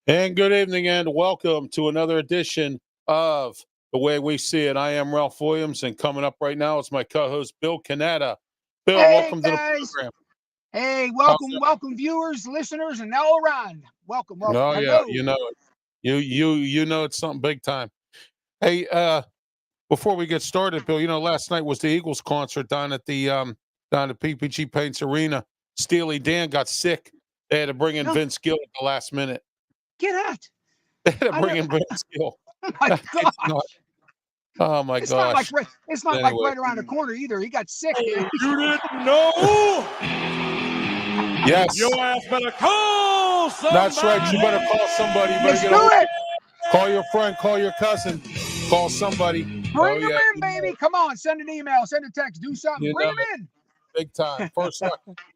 And good evening and welcome to another edition of The Way We See It. I am Ralph Williams, and coming up right now is my co-host, Bill Canatta. Bill, hey, welcome guys. to the program. Hey, welcome, viewers, listeners, and all around. Welcome. Oh, Hello. yeah, you know it. You know it's something big time. Hey, before we get started, Bill, last night was the Eagles concert down at down at PPG Paints Arena. Steely Dan got sick. They had to bring in Vince Gill at the last minute. Get out. They had to bring in Vince Gill. Oh, my gosh. Oh, my gosh. It's not like right around the corner either. He got sick. You didn't know? Yes. Your ass better call somebody. That's right. You better call somebody. You better Let's do it. Call your friend. Call your cousin. Call somebody. Bring them in, baby. Come on. Send an email. Send a text. Do something. Bring them in. Big time.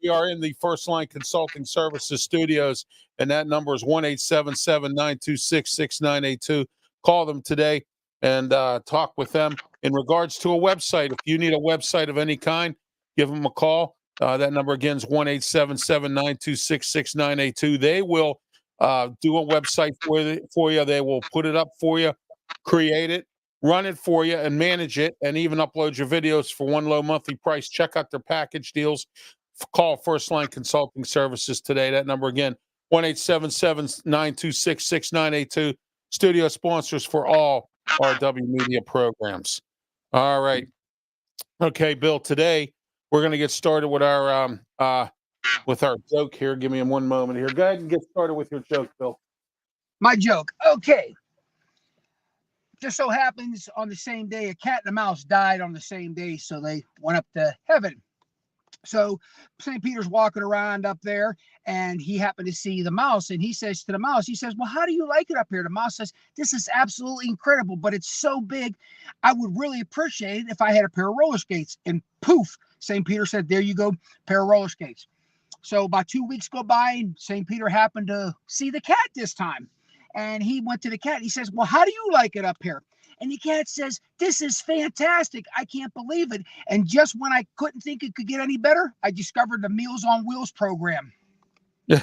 We are in the First Line Consulting Services studios, and that number is 1-877-926-6982. Call them today and talk with them in regards to a website. If you need a website of any kind, give them a call. That number again is 1-877-926-6982. They will do a website for you. They will put it up for you, create it, run it for you, and manage it, and even upload your videos for one low monthly price. Check out their package deals. Call First Line Consulting Services today. That number again, 1-877-926-6982. Studio sponsors for all RW Media programs. All right. Okay, Bill, today we're going to get started with our joke here. Give me one moment here. Go ahead and get started with your joke, Bill. My joke. Okay. Just so happens on the same day, a cat and a mouse died on the same day, so they went up to heaven. So St. Peter's walking around up there, and he happened to see the mouse, and he says to the mouse, he says, well, how do you like it up here? The mouse says, this is absolutely incredible, but it's so big, I would really appreciate it if I had a pair of roller skates. And poof, St. Peter said, there you go, pair of roller skates. So about 2 weeks go by, and St. Peter happened to see the cat this time. And he went to the cat. He says, well, how do you like it up here? And the cat says, this is fantastic. I can't believe it. And just when I couldn't think it could get any better, I discovered the Meals on Wheels program. I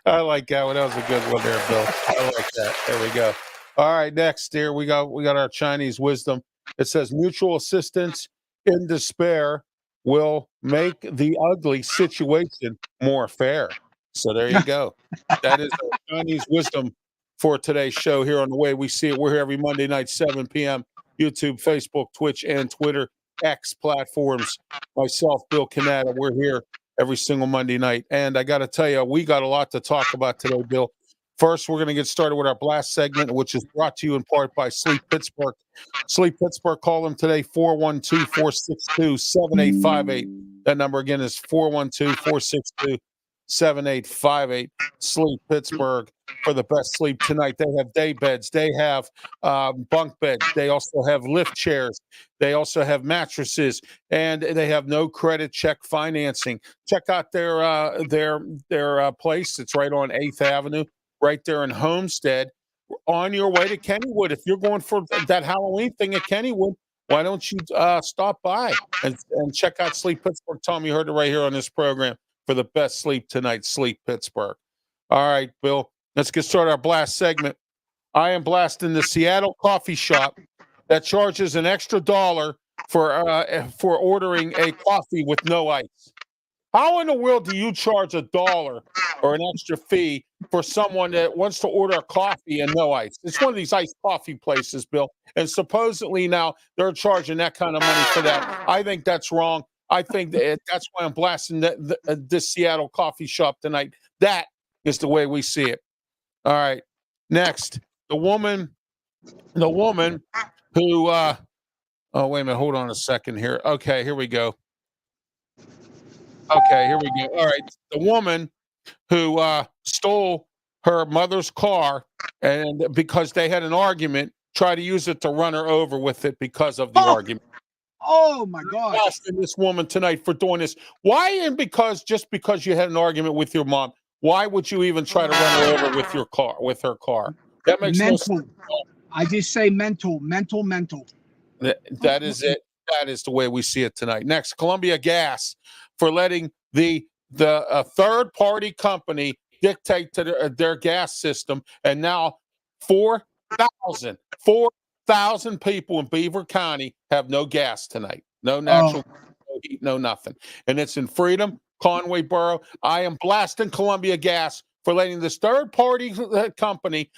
like that one. That was a good one there, Bill. I like that. There we go. All right, next here we got our Chinese wisdom. It says mutual assistance in despair will make the ugly situation more fair. So there you go. That is our Chinese wisdom for today's show here on The Way We See It. We're here every Monday night, 7 p.m. YouTube, Facebook, Twitch, and Twitter, X platforms. Myself, Bill Canatta, we're here every single Monday night. And I got to tell you, we got a lot to talk about today, Bill. First, we're going to get started with our blast segment, which is brought to you in part by Sleep Pittsburgh. Sleep Pittsburgh, call them today, 412-462-7858. That number again is 412-462-7858. 7858. Sleep Pittsburgh for the best sleep tonight. They have day beds. They have bunk beds. They also have lift chairs. They also have mattresses, and they have no credit check financing. Check out their place. It's right on 8th Avenue, right there in Homestead. On your way to Kennywood, if you're going for that Halloween thing at Kennywood, why don't you stop by and check out Sleep Pittsburgh? Tell them you heard it right here on this program. For the best sleep tonight, Sleep Pittsburgh. All right, Bill, let's get started our blast segment. I am blasting the Seattle coffee shop that charges an extra $1 for ordering a coffee with no ice. How in the world do you charge $1 or an extra fee for someone that wants to order a coffee and no ice? It's one of these iced coffee places, Bill, and supposedly now they're charging that kind of money for that. I think that's wrong. I think that's why I'm blasting this Seattle coffee shop tonight. That is the way we see it. All right. Next, the woman who, oh, wait a minute. Hold on a second here. Okay, here we go. Okay, here we go. All right. The woman who stole her mother's car, and because they had an argument, try to use it to run her over with it because of the argument. Oh my gosh. Asking this woman tonight for doing this. Why? And just because you had an argument with your mom, why would you even try to run her over with her car? That makes no sense. Mental. I just say mental. That is it. That is the way we see it tonight. Next, Columbia Gas for letting the third party company dictate to their gas system, and now 4,000 people in Beaver County have no gas tonight. No natural, no heat, no nothing. And it's in Freedom, Conway Borough. I am blasting Columbia Gas for letting this third-party company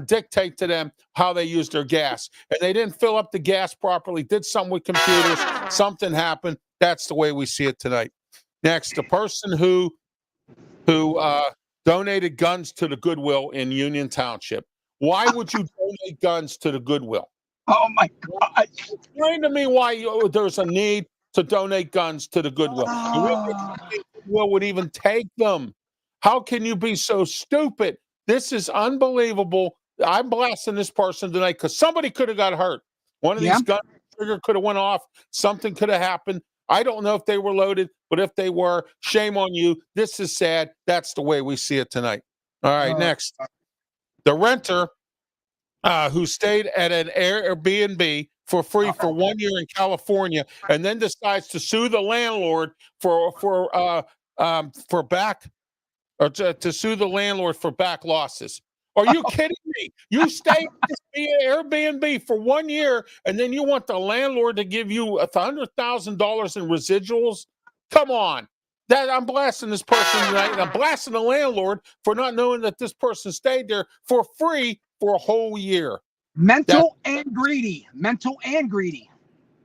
dictate to them how they use their gas. And they didn't fill up the gas properly, did something with computers, something happened. That's the way we see it tonight. Next, the person who donated guns to the Goodwill in Union Township. Why would you donate guns to the Goodwill? Oh my God. Explain to me why there's a need to donate guns to the Goodwill. The Goodwill would even take them. How can you be so stupid? This is unbelievable. I'm blasting this person tonight because somebody could have got hurt. One of these gun trigger could have went off. Something could have happened. I don't know if they were loaded, but if they were, shame on you. This is sad. That's the way we see it tonight. All right, next. The renter who stayed at an Airbnb for free for 1 year in California and then decides to sue the landlord to sue the landlord for back losses. Are you kidding me? You stayed at this Airbnb for 1 year, and then you want the landlord to give you $100,000 in residuals? Come on. I'm blasting this person tonight, and I'm blasting the landlord for not knowing that this person stayed there for free for a whole year. Mental and greedy.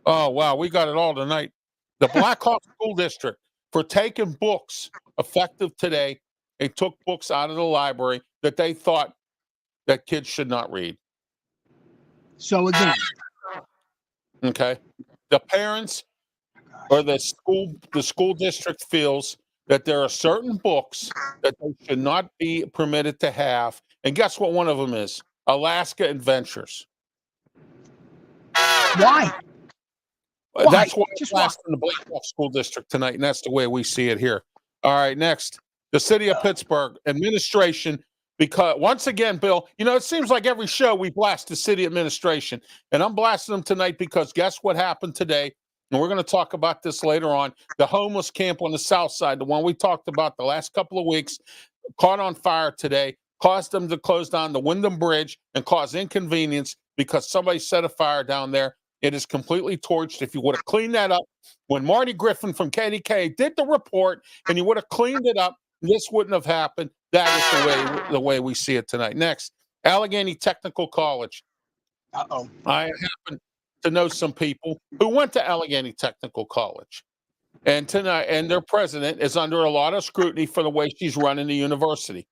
Oh, wow. We got it all tonight. The Blackhawk School District for taking books effective today. They took books out of the library that they thought that kids should not read. So again. Okay. The parents or the school district feels that there are certain books that they should not be permitted to have. And guess what one of them is? Alaska Adventures. Why? That's why I'm blasting the Blackhawk School District tonight, and that's the way we see it here. All right, next. The city of Pittsburgh administration, because once again, Bill, it seems like every show we blast the city administration, and I'm blasting them tonight because guess what happened today? And we're going to talk about this later on. The homeless camp on the south side, the one we talked about the last couple of weeks, caught on fire today, caused them to close down the Wyndham Bridge and cause inconvenience because somebody set a fire down there. It is completely torched. If you would have cleaned that up, when Marty Griffin from KDK did the report and you would have cleaned it up, this wouldn't have happened. That is the way we see it tonight. Next, Allegheny Technical College. I happen to know some people who went to Allegheny Technical College. And tonight, and their president is under a lot of scrutiny for the way she's running the university.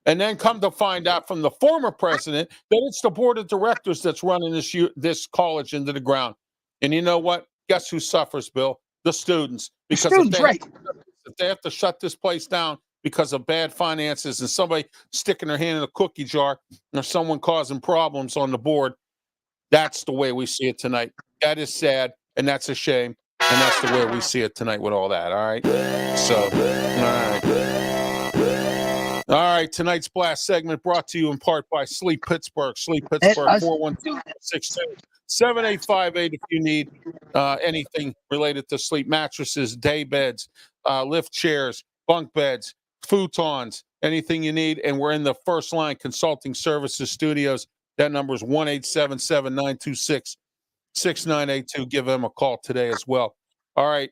And then come to find out from the former president that it's the board of directors that's running this college into the ground. And you know what? Guess who suffers, Bill? The students. Because if they have to shut this place down because of bad finances and somebody sticking their hand in a cookie jar or someone causing problems on the board, that's the way we see it tonight. That is sad, and that's a shame, and that's the way we see it tonight with all that, all right? So, all right, tonight's Blast segment brought to you in part by Sleep Pittsburgh. Sleep Pittsburgh, 412-627-7858 if you need anything related to sleep mattresses, day beds, lift chairs, bunk beds, futons, anything you need. And we're in the First Line Consulting Services studios. That number is 1-877-926-6982. Give them a call today as well. All right,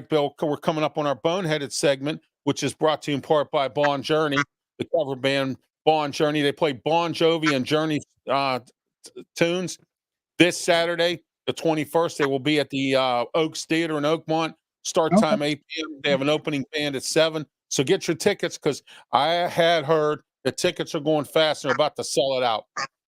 Bill, we're coming up on our Boneheaded segment, which is brought to you in part by Bon Journey, the cover band Bon Journey. They play Bon Jovi and Journey tunes this Saturday, the 21st. They will be at the Oaks Theater in Oakmont. Start time 8 p.m. They have an opening band at 7. So get your tickets because I had heard the tickets are going fast and they're about to sell it out.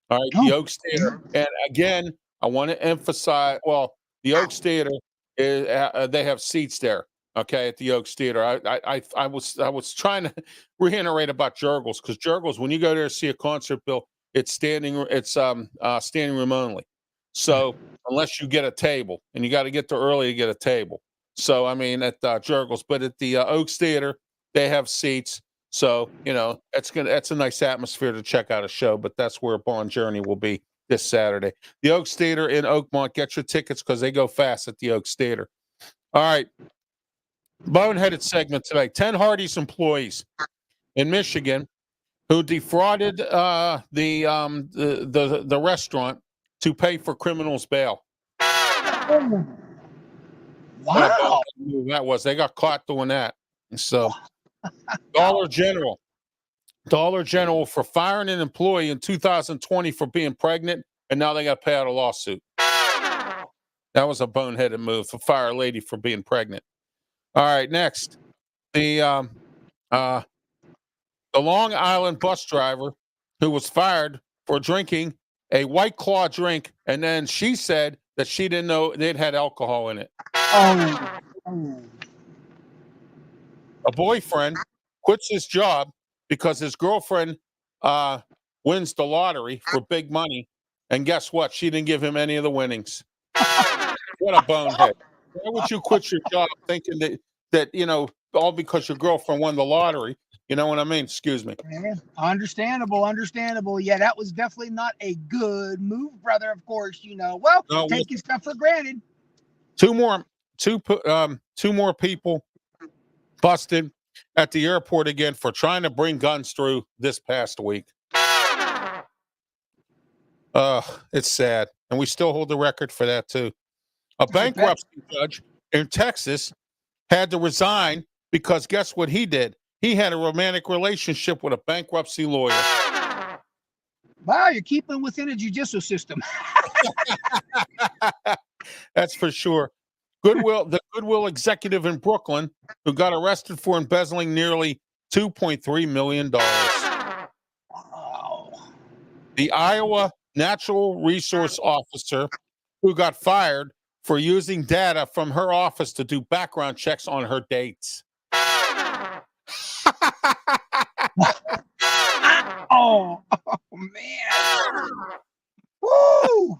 All right, the Oaks Theater. And again, I want to emphasize, the Oaks Theater, they have seats there, okay, at the Oaks Theater. I was trying to reiterate about Jurgles because Jurgles, when you go there to see a concert, Bill, it's standing room only. So unless you get a table, and you got to get there early to get a table. So I mean at Jurgles, but at the Oaks Theater they have seats. So that's a nice atmosphere to check out a show. But that's where Bond Journey will be this Saturday. The Oaks Theater in Oakmont. Get your tickets because they go fast at the Oaks Theater. All right. Boneheaded segment today. 10 Hardee's employees in Michigan who defrauded the restaurant to pay for criminals' bail. Wow. That was. They got caught doing that. So Dollar General for firing an employee in 2020 for being pregnant, and now they got to pay out a lawsuit. That was a boneheaded move to fire a lady for being pregnant. All right, next. The Long Island bus driver who was fired for drinking a White Claw drink, and then she said that she didn't know it had alcohol in it. Oh. A boyfriend quits his job because his girlfriend wins the lottery for big money, and guess what? She didn't give him any of the winnings. What a bonehead. Why would you quit your job thinking that all because your girlfriend won the lottery? You know what I mean? Excuse me. Yeah, understandable. Yeah, that was definitely not a good move, brother. Of course, Well, No, taking stuff for granted. Two more people busted at the airport again for trying to bring guns through this past week. It's sad, and we still hold the record for that too. A bankruptcy judge in Texas had to resign because guess what he did? He had a romantic relationship with a bankruptcy lawyer. Wow, you're keeping within a judicial system. That's for sure. The Goodwill executive in Brooklyn who got arrested for embezzling nearly $2.3 million. Wow. The Iowa natural resource officer who got fired for using data from her office to do background checks on her dates. Oh man. Woo!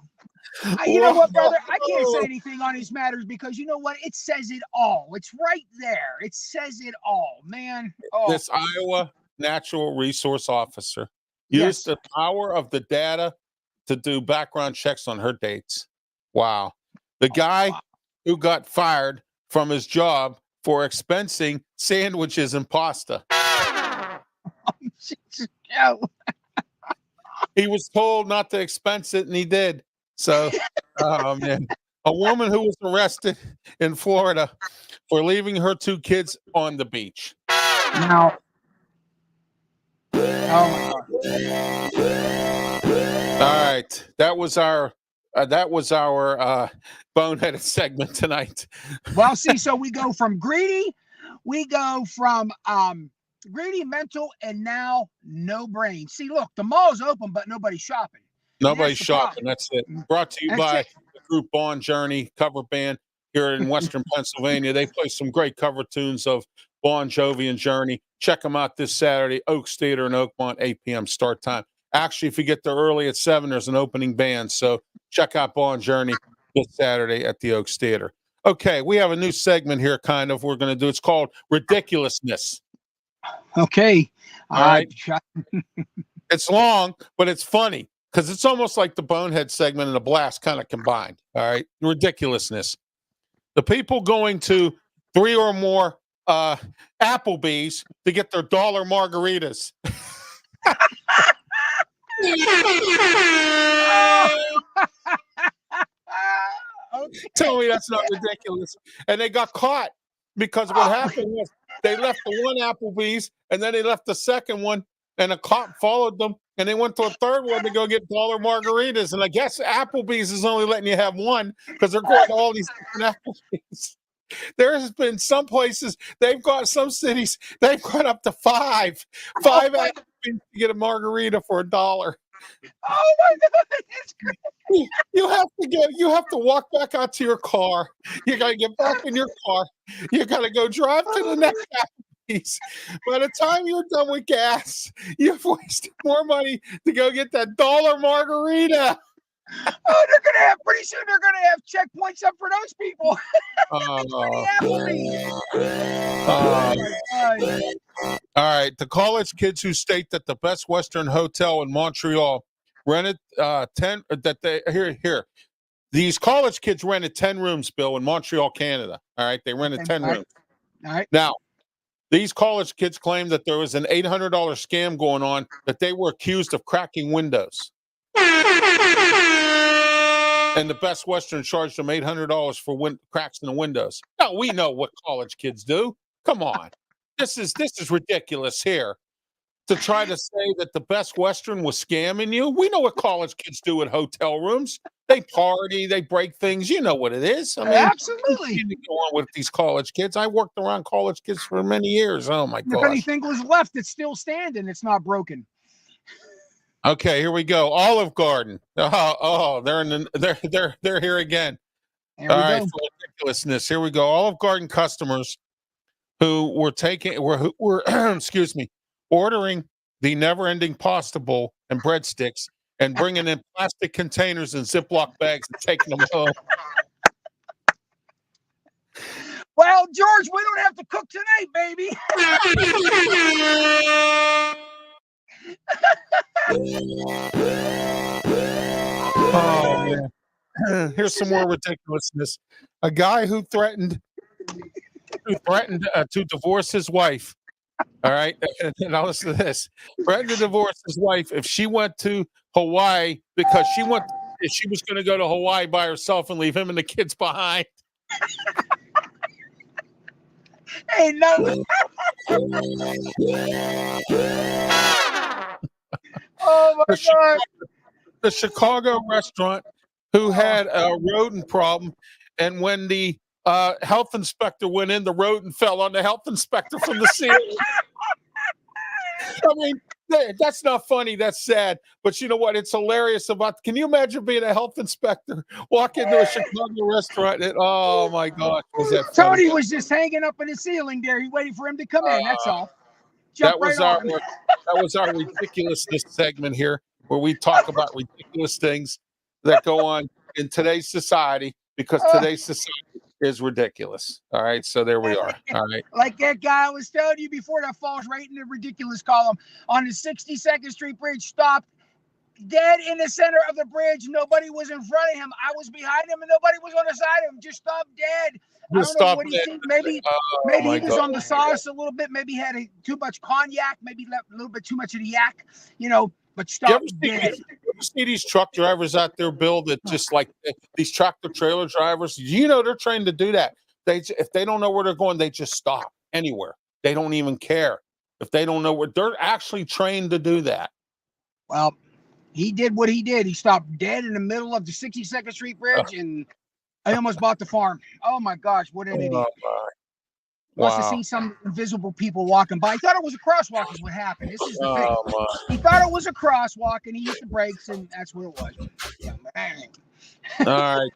You know what, brother? I can't say anything on these matters because you know what? It says it all. It's right there. It says it all, man. Oh. This Iowa natural resource officer used the power of the data to do background checks on her dates. Wow. The guy who got fired from his job for expensing sandwiches and pasta. He was told not to expense it, and he did. So, oh man. A woman who was arrested in Florida for leaving her 2 kids on the beach. Now, oh my God. All right, that was our boneheaded segment tonight. Well, see, so we go from greedy, greedy, mental, and now no brain. See, look, the mall's open, but nobody's shopping. Nobody's shopping. That's it. Brought to you by the group Bond Journey cover band here in Western Pennsylvania. They play some great cover tunes of Bon Jovi and Journey. Check them out this Saturday, Oaks Theater in Oakmont, 8 p.m. start time. Actually, if you get there early at 7, there's an opening band. So check out Bon Journey this Saturday at the Oaks Theater. Okay, we have a new segment here, kind of. We're going to do. It's called Ridiculousness. Okay. All right. It's long, but it's funny because it's almost like the Bonehead segment and the Blast kind of combined. All right. Ridiculousness. The people going to 3 or more Applebee's to get their dollar margaritas. Tell me that's not ridiculous. And they got caught because what happened was they left the one Applebee's and then they left the second one, and a cop followed them and they went to a third one to go get dollar margaritas. And I guess Applebee's is only letting you have one because they're going to all these different Applebee's. There has been some places some cities they've gone up to five Applebee's to get a margarita for $1. Oh my God, it's great. You have to walk back out to your car. You got to get back in your car. You got to go drive to the next Wendy's. By the time you're done with gas, you've wasted more money to go get that dollar margarita. Oh, they're gonna have pretty soon. They're gonna have checkpoints up for those people. Oh, Oh my God. all right. The college kids who state that the Best Western Hotel in Montreal rented 10 that they here. These college kids rented 10 rooms, Bill, in Montreal, Canada. All right. They rented 10 rooms. All right. Now, these college kids claim that there was an $800 scam going on, that they were accused of cracking windows. And the Best Western charged them $800 for cracks in the windows. Now, we know what college kids do. Come on. This is ridiculous here. To try to say that the Best Western was scamming you. We know what college kids do at hotel rooms. They party, they break things. You know what it is. I mean, absolutely. You go on with these college kids. I worked around college kids for many years. Oh my If gosh. anything was left, it's still standing. It's not broken. Okay, here we go. Olive Garden. Oh, they're here again. There All we right, go. for ridiculousness. Here we go. Olive Garden customers who were excuse me, ordering the never-ending pasta bowl and breadsticks and bringing in plastic containers and Ziploc bags and taking them home. Well, George, we don't have to cook tonight, baby. Oh man. Here's some more ridiculousness. A guy who threatened to divorce his wife. All right. And now listen to this. Threatened to divorce his wife if she went to Hawaii because she was going to go to Hawaii by herself and leave him and the kids behind. Hey, no. Oh my God. The Chicago restaurant who had a rodent problem, and when the health inspector went in, the rodent fell on the health inspector from the ceiling. I mean, that's not funny. That's sad. But you know what? It's hilarious. Can you imagine being a health inspector, walk into a Chicago restaurant, and oh my gosh, was that funny? Tony was just hanging up in the ceiling there. He waited for him to come in. That's all. That was our ridiculousness segment here, where we talk about ridiculous things that go on in today's society, because today's society is ridiculous. All right, so there we are. All right, like that guy I was telling you before, that falls right in the ridiculous column. On the 62nd Street Bridge, stopped dead in the center of the bridge. Nobody was in front of him. I was behind him, and nobody was on the side of him. Just stopped dead. I don't know what he think. Maybe he was on the sauce a little bit. Maybe had too much cognac. Maybe left a little bit too much of the yak. But stopped dead. You ever see these truck drivers out there, Bill, that just like these tractor trailer drivers? They're trained to do that. If they don't know where they're going, they just stop anywhere. They don't even care. If they don't know where, they're actually trained to do that. Well, he did what he did. He stopped dead in the middle of the 62nd Street Bridge, and I almost bought the farm. Oh my gosh, what an idiot. Must have seen some invisible people walking by. He thought it was a crosswalk is what happened. This is the thing. He thought it was a crosswalk, and he hit the brakes, and that's what it was. Yeah, all right.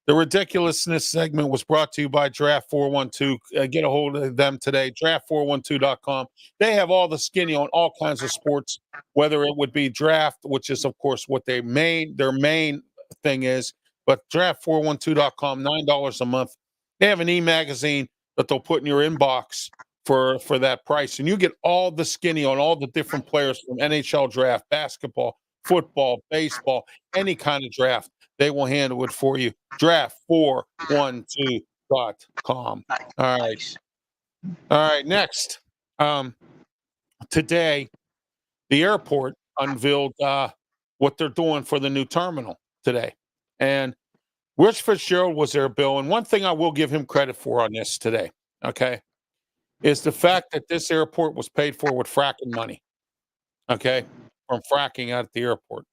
The ridiculousness segment was brought to you by Draft 412. Get a hold of them today, draft412.com. They have all the skinny on all kinds of sports, whether it would be draft, which is, of course, what their main thing is, but draft412.com, $9 a month. They have an e-magazine that they'll put in your inbox for that price, and you get all the skinny on all the different players from NHL draft, basketball, football, baseball, any kind of draft. They will handle it for you. Draft412.com. All right. All right. Next, today, the airport unveiled what they're doing for the new terminal today. And Rich Fitzgerald was there, Bill. And one thing I will give him credit for on this today, okay, is the fact that this airport was paid for with fracking money, okay, from fracking out at the airport.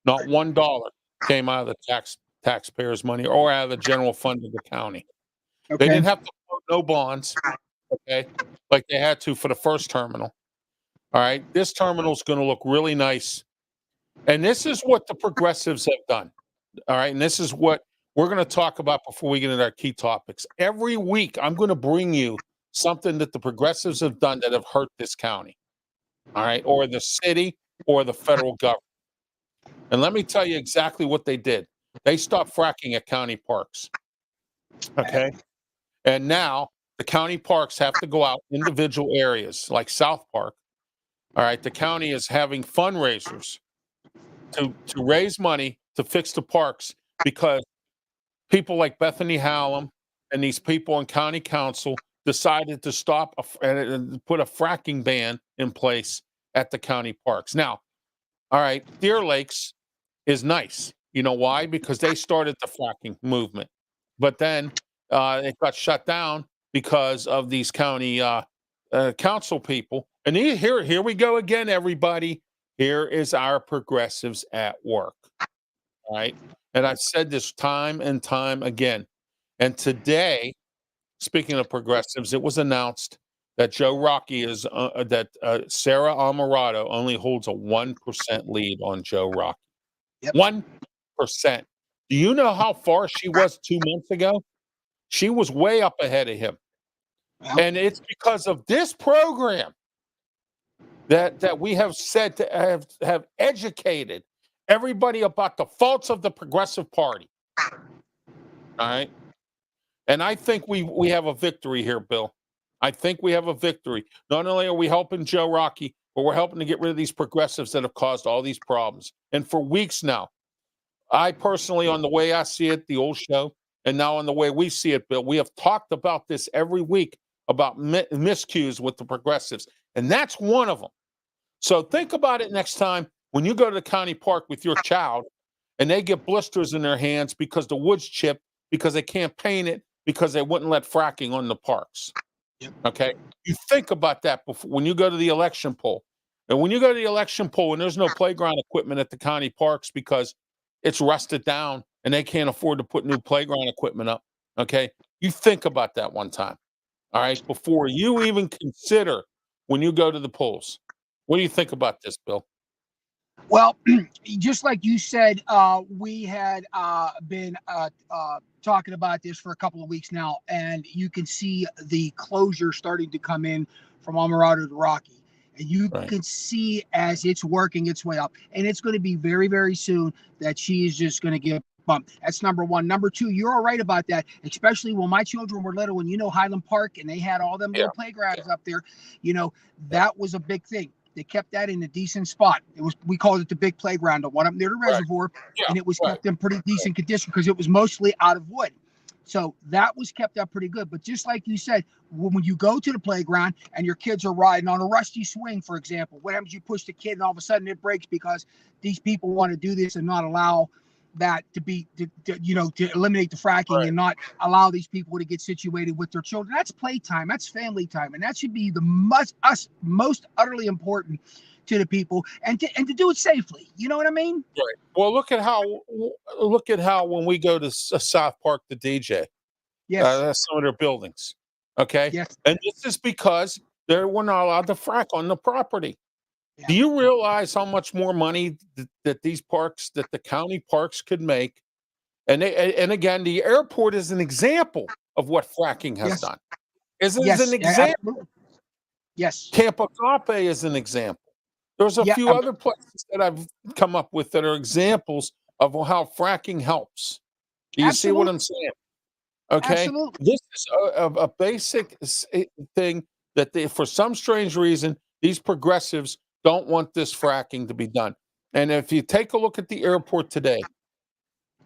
Not $1 came out of the taxpayers' money or out of the general fund of the county. Okay. They didn't have to float no bonds, okay, like they had to for the first terminal. All right, this terminal is going to look really nice. And this is what the progressives have done. All right, and this is what we're going to talk about before we get into our key topics. Every week, I'm going to bring you something that the progressives have done that have hurt this county, all right, or the city or the federal government. And let me tell you exactly what they did. They stopped fracking at county parks, okay? And now the county parks have to go out individual areas like South Park. All right, the county is having fundraisers to raise money to fix the parks because people like Bethany Hallam and these people in county council decided to stop and put a fracking ban in place at the county parks. Now, all right, Deer Lakes is nice. You know why? Because they started the fracking movement, but then it got shut down because of these county council people. And here we go again, everybody. Here is our progressives at work. All right. And I've said this time and time again. And today, speaking of progressives, it was announced that Joe Rocky is Sarah Alvarado only holds a 1% lead on Joe Rocky. Yep. 1%. Do you know how far she was 2 months ago? She was way up ahead of him. Well, And it's because of this program that we have said to have educated everybody about the faults of the Progressive Party. All right. And I think we have a victory here, Bill. I think we have a victory. Not only are we helping Joe Rocky, but we're helping to get rid of these progressives that have caused all these problems. And for weeks now, I personally, on the way I see it, the old show, and now on the way we see it, Bill, we have talked about this every week about miscues with the progressives. And that's one of them. So think about it next time when you go to the county park with your child and they get blisters in their hands because the wood's chipped, because they can't paint it, because they wouldn't let fracking on the parks. Yep. Okay? You think about that before when you go to the election poll. And when you go to the election poll and there's no playground equipment at the county parks because it's rusted down and they can't afford to put new playground equipment up, okay? You think about that one time, all right, before you even consider when you go to the polls. What do you think about this, Bill? well, just like you said, we had been talking about this for a couple of weeks now, and you can see the closure starting to come in from Alvarado to Rocky. And you can see as it's working its way up. And it's going to be very, very soon that she is just going to get bumped. That's number one. Number two, you're all right about that, especially when my children were little and, Highland Park, and they had all them little playgrounds up there. That was a big thing. They kept that in a decent spot. We called it the big playground, the one up near the reservoir, and it was kept in pretty decent condition because it was mostly out of wood. So that was kept up pretty good. But just like you said, when you go to the playground and your kids are riding on a rusty swing, for example, what happens? You push the kid and all of a sudden it breaks because these people want to do this and not allow that to be, to eliminate the fracking and not allow these people to get situated with their children. That's playtime. That's family time. And that should be the most utterly important to the people and to do it safely. You know what I mean? Right. Well, look at how when we go to South Park, the DJ, that's some of their buildings. Okay. Yes. And this is because we're not allowed to frack on the property. Yeah. Do you realize how much more money that the county parks could make? And again, the airport is an example of what fracking has done. Is an example. Absolutely. Yes. Camp Agape is an example. There's a few other places that I've come up with that are examples of how fracking helps. Do you see what I'm saying? Okay. Absolutely. This is a basic thing that for some strange reason, these progressives don't want this fracking to be done. And if you take a look at the airport today,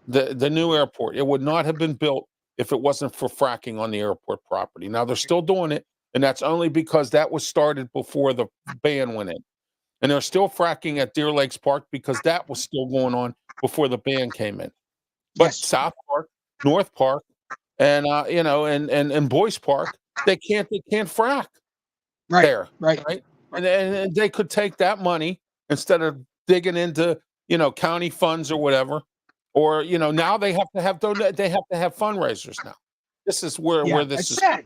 the new airport, it would not have been built if it wasn't for fracking on the airport property. Now they're still doing it, and that's only because that was started before the ban went in. And they're still fracking at Deer Lakes Park because that was still going on before the ban came in. But South Park, North Park, and and Boyce Park, they can't frack there, right? And they could take that money instead of digging into county funds or whatever, or now they have to have fundraisers now. This is where this is. Sad.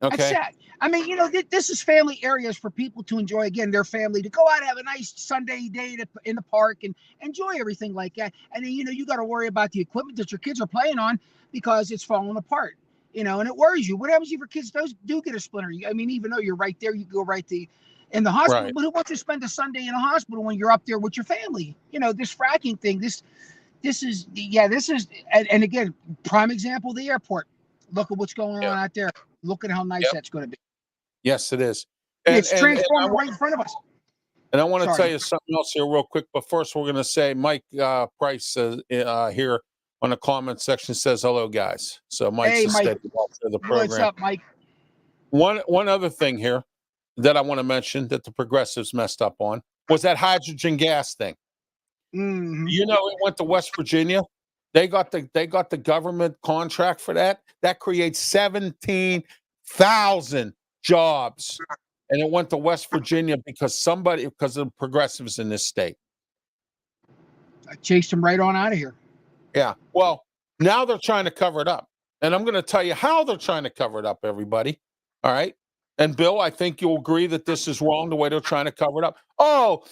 Okay. That's sad. I mean, this is family areas for people to enjoy, again, their family, to go out and have a nice Sunday day in the park and enjoy everything like that. And then, you got to worry about the equipment that your kids are playing on because it's falling apart. and it worries you. What happens if your kids do get a splinter? I mean, even though you're right there, you go right in the hospital. Right. But who wants to spend a Sunday in a hospital when you're up there with your family? This fracking thing. This is and again, prime example, the airport. Look at what's going on out there. Look at how nice that's going to be. Yes, it is. It's transforming right in front of us. And I want to tell you something else here real quick. But first, we're going to say Mike Price here on the comment section says hello, guys. So Mike's a steady watcher of the program. What's up, Mike? One other thing here that I want to mention that the progressives messed up on was that hydrogen gas thing. Mm-hmm. It went to West Virginia. They got the government contract for that. That creates 17,000 jobs. And it went to West Virginia because of the progressives in this state. I chased them right on out of here. Yeah. Well, now they're trying to cover it up. And I'm going to tell you how they're trying to cover it up, everybody. All right. And Bill, I think you'll agree that this is wrong, the way they're trying to cover it up. Oh,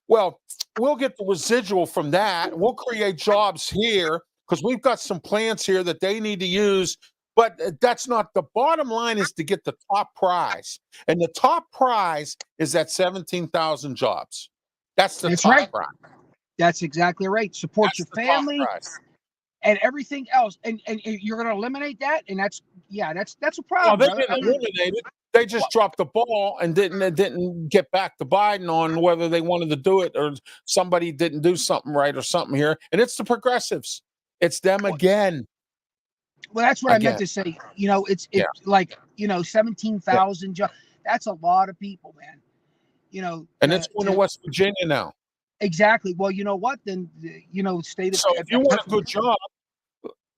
well, we'll get the residual from that. We'll create jobs here because we've got some plants here that they need to use. But that's not the bottom line. Is to get the top prize. And the top prize is that 17,000 jobs. That's the top prize. That's exactly right. Support your family and everything else. And you're going to eliminate that. And that's a problem. Well, they didn't eliminate it. They just dropped the ball and didn't get back to Biden on whether they wanted to do it or somebody didn't do something right or something here. And it's the progressives. It's them again. Well, that's what I meant to say. It's like 17,000 jobs. That's a lot of people, man. And it's going to West Virginia now. Exactly. Well, you know what? Then state of. So if you want a good job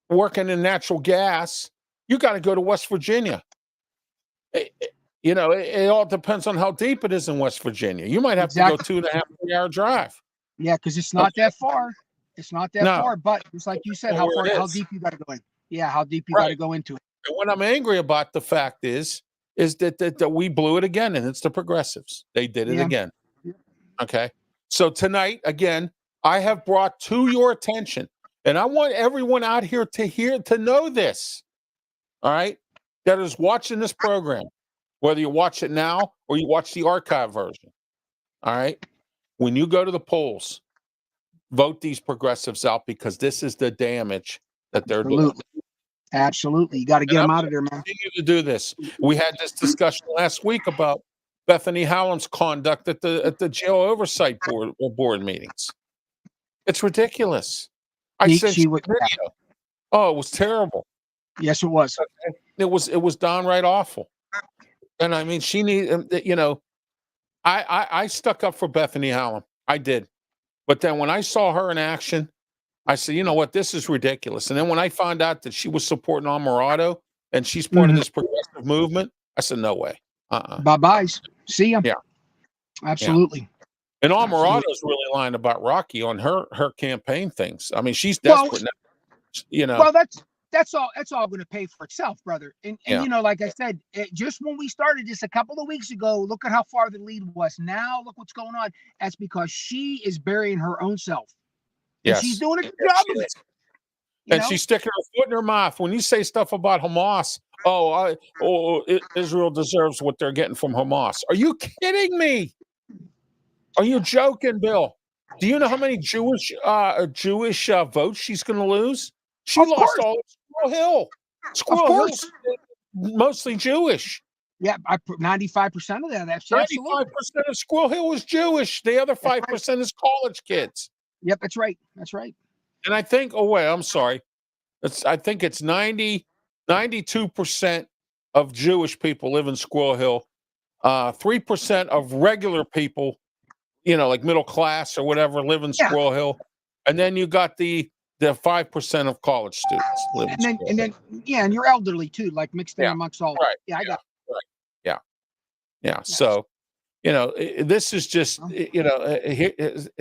working in natural gas, you got to go to West Virginia. It all depends on how deep it is in West Virginia. You might have to go 2.5 3-hour drive. Yeah, because it's not that far. It's not that far, but it's like you said, how deep you got to go in. Yeah, how deep you got to go into it. And what I'm angry about the fact is that we blew it again, and it's the progressives. They did it again. Okay. So tonight, again, I have brought to your attention, and I want everyone out here to know this. All right, that is watching this program, whether you watch it now or you watch the archive version. All right, when you go to the polls, vote these progressives out because this is the damage that they're doing. Absolutely. You got to get them out of there, man. Continue to do this. We had this discussion last week about Bethany Hallam's conduct at the jail oversight board meetings. It's ridiculous. I sent you a video. Oh, it was terrible. Yes, it was. It was downright awful. And I mean, she needed, I stuck up for Bethany Hallam. I did. But then when I saw her in action, I said, you know what, this is ridiculous. And then when I found out that she was supporting Alvarado and she's part of this progressive movement, I said, no way. Bye-byes. See ya. Yeah. Absolutely. Yeah. And Alvarado's really lying about Rocky on her campaign things. I mean, she's desperate now. Well, that's all going to pay for itself, brother. And like I said, just when we started this a couple of weeks ago, look at how far the lead was. Now look what's going on. That's because she is burying her own self. And she's doing a good job of it. And she's sticking her foot in her mouth. When you say stuff about Hamas, Israel deserves what they're getting from Hamas. Are you kidding me? Are you joking, Bill? Do you know how many Jewish votes she's going to lose? She lost all of Squirrel Hill. Squirrel Hill's mostly Jewish. Yeah, 95% of that. That's 95% of Squirrel Hill is Jewish. The other 5% is college kids. Yep, that's right. That's right. And I think, I'm sorry. I think it's 92% of Jewish people live in Squirrel Hill. 3% of regular people, like middle class or whatever, live in Squirrel Hill. And then you got the 5% of college students live in Squirrel Hill. And you're elderly too, like mixed in amongst all. Right. Yeah, I got it. Right. Yeah. So, this is just,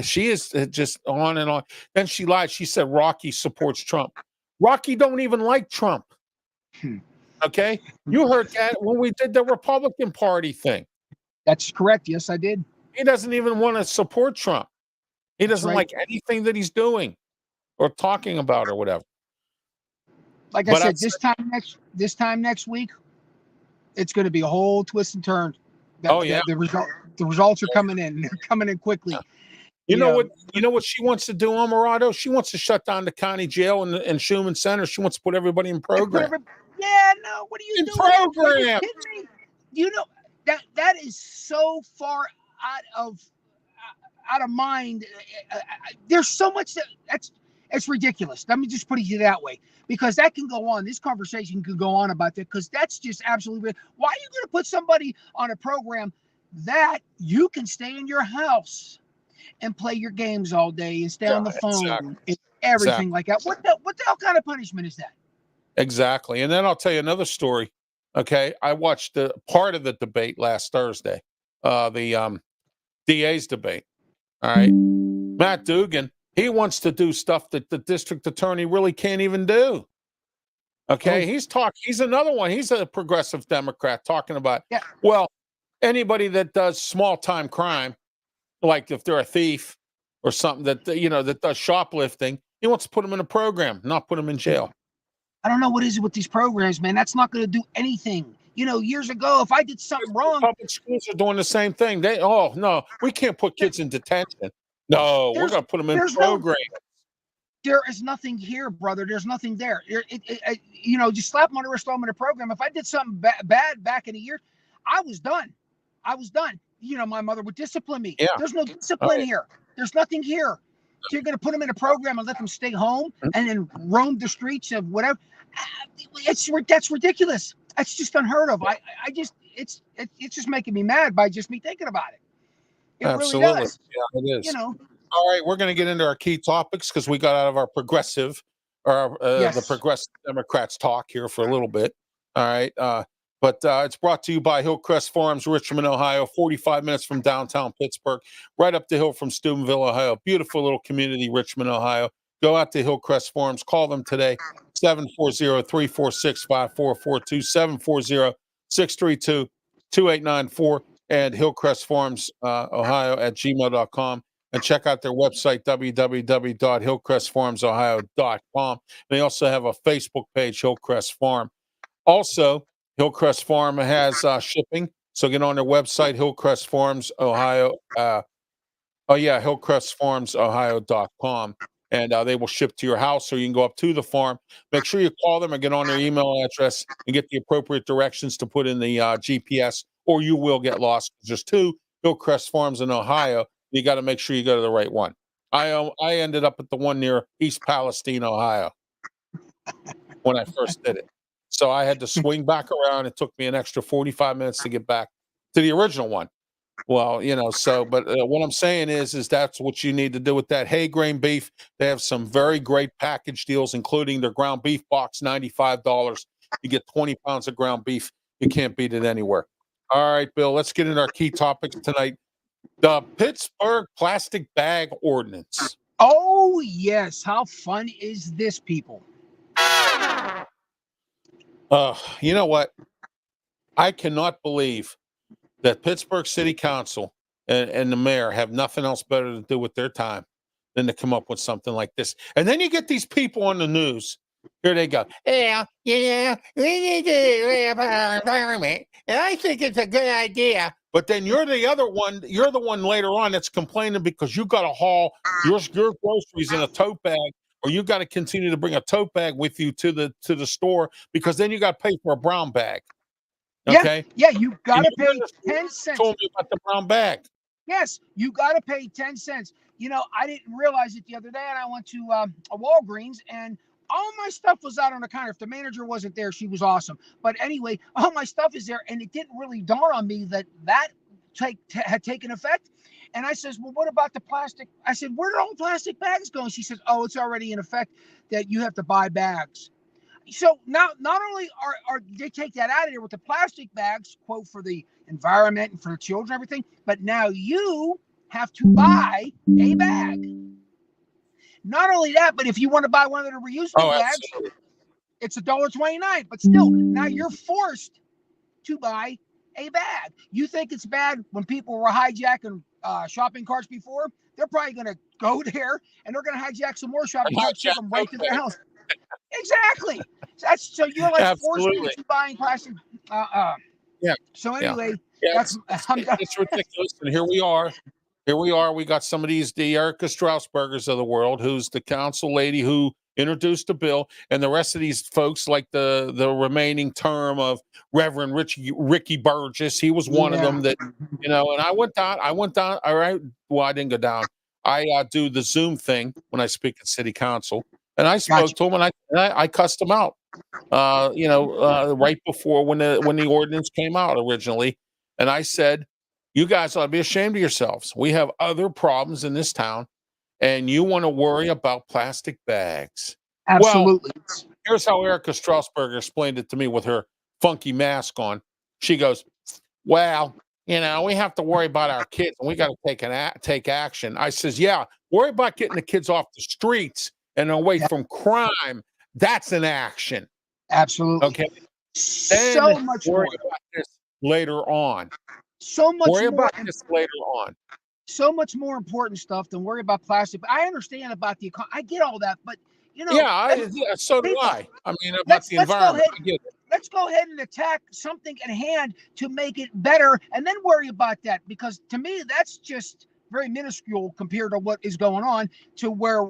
she is just on and on. Then she lied. She said Rocky supports Trump. Rocky don't even like Trump. Okay. You heard that when we did the Republican Party thing. That's correct. Yes, I did. He doesn't even want to support Trump. He doesn't like anything that he's doing or talking about or whatever. like I But said, this time next week, it's going to be a whole twist and turn. oh yeah. The results are coming in. They're coming in quickly. You know what? You know what she wants to do, Alvarado? She wants to shut down the county jail and Schumann Center. She wants to put everybody in program. Yeah, no. What are you In doing? Are you program. kidding me? You know that is so far out of mind. There's so much it's ridiculous. Let me just put it that way, because that can go on. This conversation could go on about that, because that's just absolutely. Why are you going to put somebody on a program that you can stay in your house and play your games all day and stay on the phone and everything like that? What the hell kind of punishment is that? Exactly. And then I'll tell you another story. Okay, I watched the part of the debate last Thursday, the DA's debate. All right, Matt Dugan, he wants to do stuff that the district attorney really can't even do. Okay, he's another one. He's a progressive Democrat talking about, well, anybody that does small time crime, like if they're a thief or something that that does shoplifting, he wants to put them in a program, not put them in jail. I don't know what is it with these programs, man. That's not going to do anything. Years ago, if I did something wrong, public schools are doing the same thing. No, we can't put kids in detention. No, we're going to put them in programs. There is nothing here, brother. There's nothing there. Just slap them on the wrist, throw them in a program. If I did something bad back in a year, I was done. My mother would discipline me. Yeah. There's no discipline here. There's nothing here. So you're going to put them in a program and let them stay home and then roam the streets of whatever. That's ridiculous. That's just unheard of. It's just making me mad by just me thinking about it. It Absolutely. Really does. Yeah, it is. All right, we're going to get into our key topics because we got out of our progressive, or the progressive Democrats talk here for a little bit. All right, but it's brought to you by Hillcrest Farms, Richmond, Ohio, 45 minutes from downtown Pittsburgh, right up the hill from Steubenville, Ohio. Beautiful little community, Richmond, Ohio. Go out to Hillcrest Farms. Call them today, 740-346-5442, 740-632-2894, and Hillcrest Farms, Ohio at gmail.com. And check out their website, www.hillcrestfarmsohio.com. They also have a Facebook page, Hillcrest Farm. Also, Hillcrest Farm has shipping, so get on their website, Hillcrest Farms, Ohio. hillcrestfarmsohio.com. And they will ship to your house, or you can go up to the farm. Make sure you call them or get on their email address and get the appropriate directions to put in the GPS, or you will get lost. There's 2 Hillcrest Farms in Ohio. You got to make sure you go to the right one. I ended up at the one near East Palestine, Ohio, when I first did it. So I had to swing back around. It took me an extra 45 minutes to get back to the original one. Well, but what I'm saying is that's what you need to do with that hay grain beef. They have some very great package deals, including their ground beef box, $95. You get 20 pounds of ground beef. You can't beat it anywhere. All right, Bill, let's get into our key topics tonight. The Pittsburgh plastic bag ordinance. Oh, yes. How fun is this, people? You know what? I cannot believe that Pittsburgh City Council and the mayor have nothing else better to do with their time than to come up with something like this. And then you get these people on the news. Here they go. Yeah, we need to do our environment, and I think it's a good idea. But then you're the other one. You're the one later on that's complaining because you got to haul your groceries in a tote bag, or you got to continue to bring a tote bag with you to the store, because then you got to pay for a brown bag. Okay. Yeah, you got to pay 10 cents. Told me about the brown bag. Yes, you got to pay 10 cents. I didn't realize it the other day, and I went to a Walgreens, and all my stuff was out on the counter. If the manager wasn't there, she was awesome. But anyway, all my stuff is there, and it didn't really dawn on me that had taken effect. And I says, well, what about the plastic? I said, where did all the plastic bags go? And she says, oh, it's already in effect that you have to buy bags. So now, not only are they take that out of there with the plastic bags, quote, for the environment and for the children and everything, but now you have to buy a bag. Not only that, but if you want to buy one of the reusable bags, it's $1.29. But still, now you're forced to buy a bag. You think it's bad when people were hijacking shopping carts before? They're probably going to go there and they're going to hijack some more shopping carts, ship them right to their house. Exactly. That's so you're like forced Absolutely. into buying plastic. Yeah. So Yeah. anyway, Yeah, that's I'm done. it's ridiculous. And here we are. Here we are. We got some of the Erica Strausbergers of the world, who's the council lady who introduced the bill, and the rest of these folks, like the remaining term of Reverend Ricky Burgess. He was one of Yeah. them that, and I went down. I went down. All right. Well, I didn't go down. I do the Zoom thing when I speak at city council, and I spoke Gotcha. to him, and I cussed him out. Right before when the ordinance came out originally, and I said, "You guys ought to be ashamed of yourselves. We have other problems in this town, and you want to worry about plastic bags." Well, Absolutely. here's how Erica Strausberger explained it to me with her funky mask on. She goes, "Well, we have to worry about our kids, and we got to take action." I says, "Yeah, worry about getting the kids off the streets and away Yeah, from crime. That's an action." absolutely. Okay. So Then much worry more. about this later on. So much Worry more. about this later on. So much more important stuff than worry about plastic. I understand about the I get all that, but So do people, I. I mean, about the let's go environment. ahead. I get it. Let's go ahead and attack something at hand to make it better, and then worry about that. Because to me, that's just very minuscule compared to what is going on. To where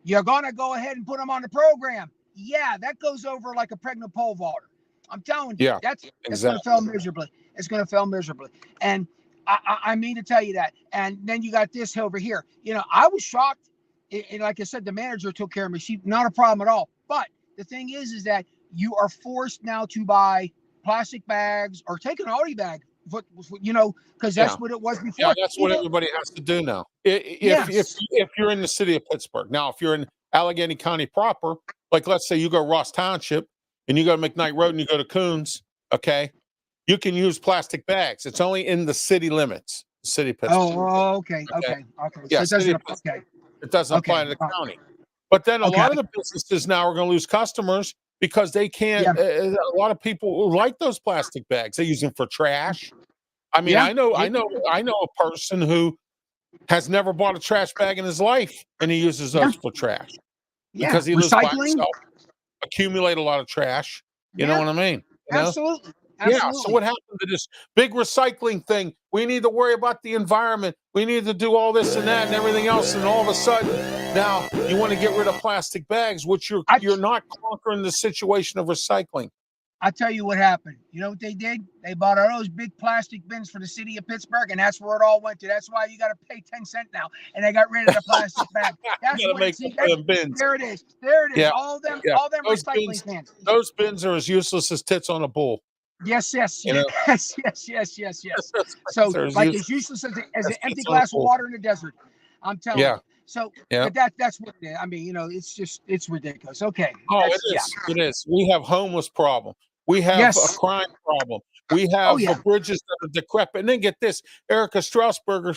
you're gonna go ahead and put them on the program. Yeah, that goes over like a pregnant pole vaulter. I'm telling you, Yeah, that's going to exactly. fail miserably. It's going to fail miserably, and I mean to tell you that. And then you got this over here. I was shocked. And like I said, the manager took care of me. She not a problem at all. But the thing is that you are forced now to buy plastic bags or take an Audi bag, because Yeah. that's what it was Yeah, before. that's what everybody has to do now. Yes, If you're in the city of Pittsburgh. Now, if you're in Allegheny County proper, like let's say you go Ross Township and you go to McKnight Road and you go to Coons, okay, you can use plastic bags. It's only in the city limits, city of Pittsburgh. Okay. Okay. So Yeah, it city doesn't. of Pittsburgh. Okay. It doesn't apply to the Okay. county. But then a Okay. lot of the businesses now are going to lose customers because they can't. Yeah. A lot of people like those plastic bags. They use them for trash. I mean, Yeah. I know a person who has never bought a trash bag in his life, and he uses Yeah. those for trash Yeah. because he lives by Recycling. himself. Accumulate a lot of trash. You know Yeah. what I mean? Absolutely. Yeah. So Absolutely. what happened to this big recycling thing? We need to worry about the environment. We need to do all this and that and everything else. And all of a sudden, now you want to get rid of plastic bags, which you're not conquering the situation of recycling. I tell you what happened. You know what they did? They bought all those big plastic bins for the city of Pittsburgh, and that's where it all went to. That's why you got to pay 10 cents now, and they got rid of the plastic bag. That's You got to what make see, up for the bins. there it is. There it is. Yeah. All them Those recycling cans. those bins are as useless as tits on a bull. Yes. You know, Yes. So, they're like as useless as an empty tits on a glass of bull. water in the desert. I'm telling Yeah. you. So, Yeah. but that's what it is. I mean, it's ridiculous. Okay. Oh, it is. It is. We have homeless problem. We have a crime problem. We have bridges that are decrepit. And then get this, Erica Strausberger,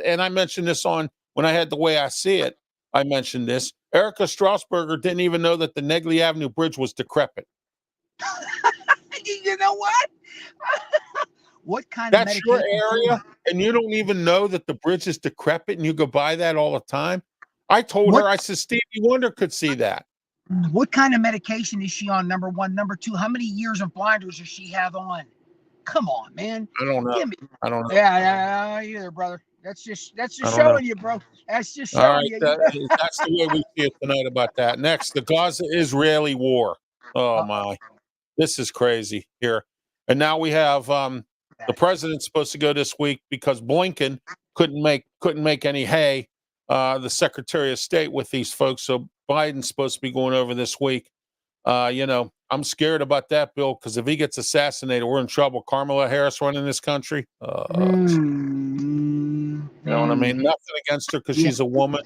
and I mentioned this on when I had The Way I See It. I mentioned this. Erica Strausberger didn't even know that the Negley Avenue Bridge was decrepit. You know what? What kind That's of your medication? area, and you don't even know that the bridge is decrepit, and you go by that all the time. I told her, I said, Stevie Wonder could see that. What kind of medication is she on? Number one. Number two, how many years of blinders does she have on? Come on, man. I don't know. I don't know. Yeah, either, brother. That's just showing you, bro. That's just showing all right, you. that's the way we see it tonight about that. Next, the Gaza-Israeli war. Oh my, this is crazy here. And now we have the president's supposed to go this week because Blinken couldn't make any hay. The Secretary of State with these folks, so Biden's supposed to be going over this week. I'm scared about that, Bill, because if he gets assassinated, we're in trouble. Kamala Harris running this country. You know what I mean? Nothing against her because she's a woman.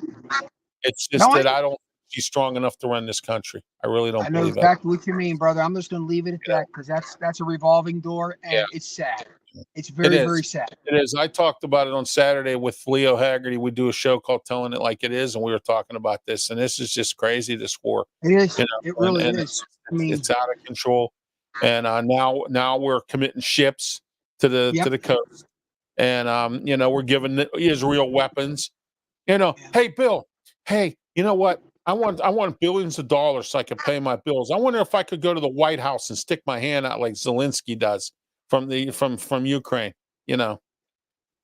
It's just that I don't think she's strong enough to run this country. I really don't believe that. I know exactly what you mean, brother. I'm just going to leave it at that because that's a revolving door, and it's sad. It's very, very sad. It is. I talked about it on Saturday with Leo Haggerty. We do a show called Telling It Like It Is, and we were talking about this. And this is just crazy, this war. It is. It really is. It's out of control. And now we're committing ships to the coast. And we're giving Israel weapons. Hey, Bill. Hey, you know what? I want billions of dollars so I can pay my bills. I wonder if I could go to the White House and stick my hand out like Zelensky does from Ukraine.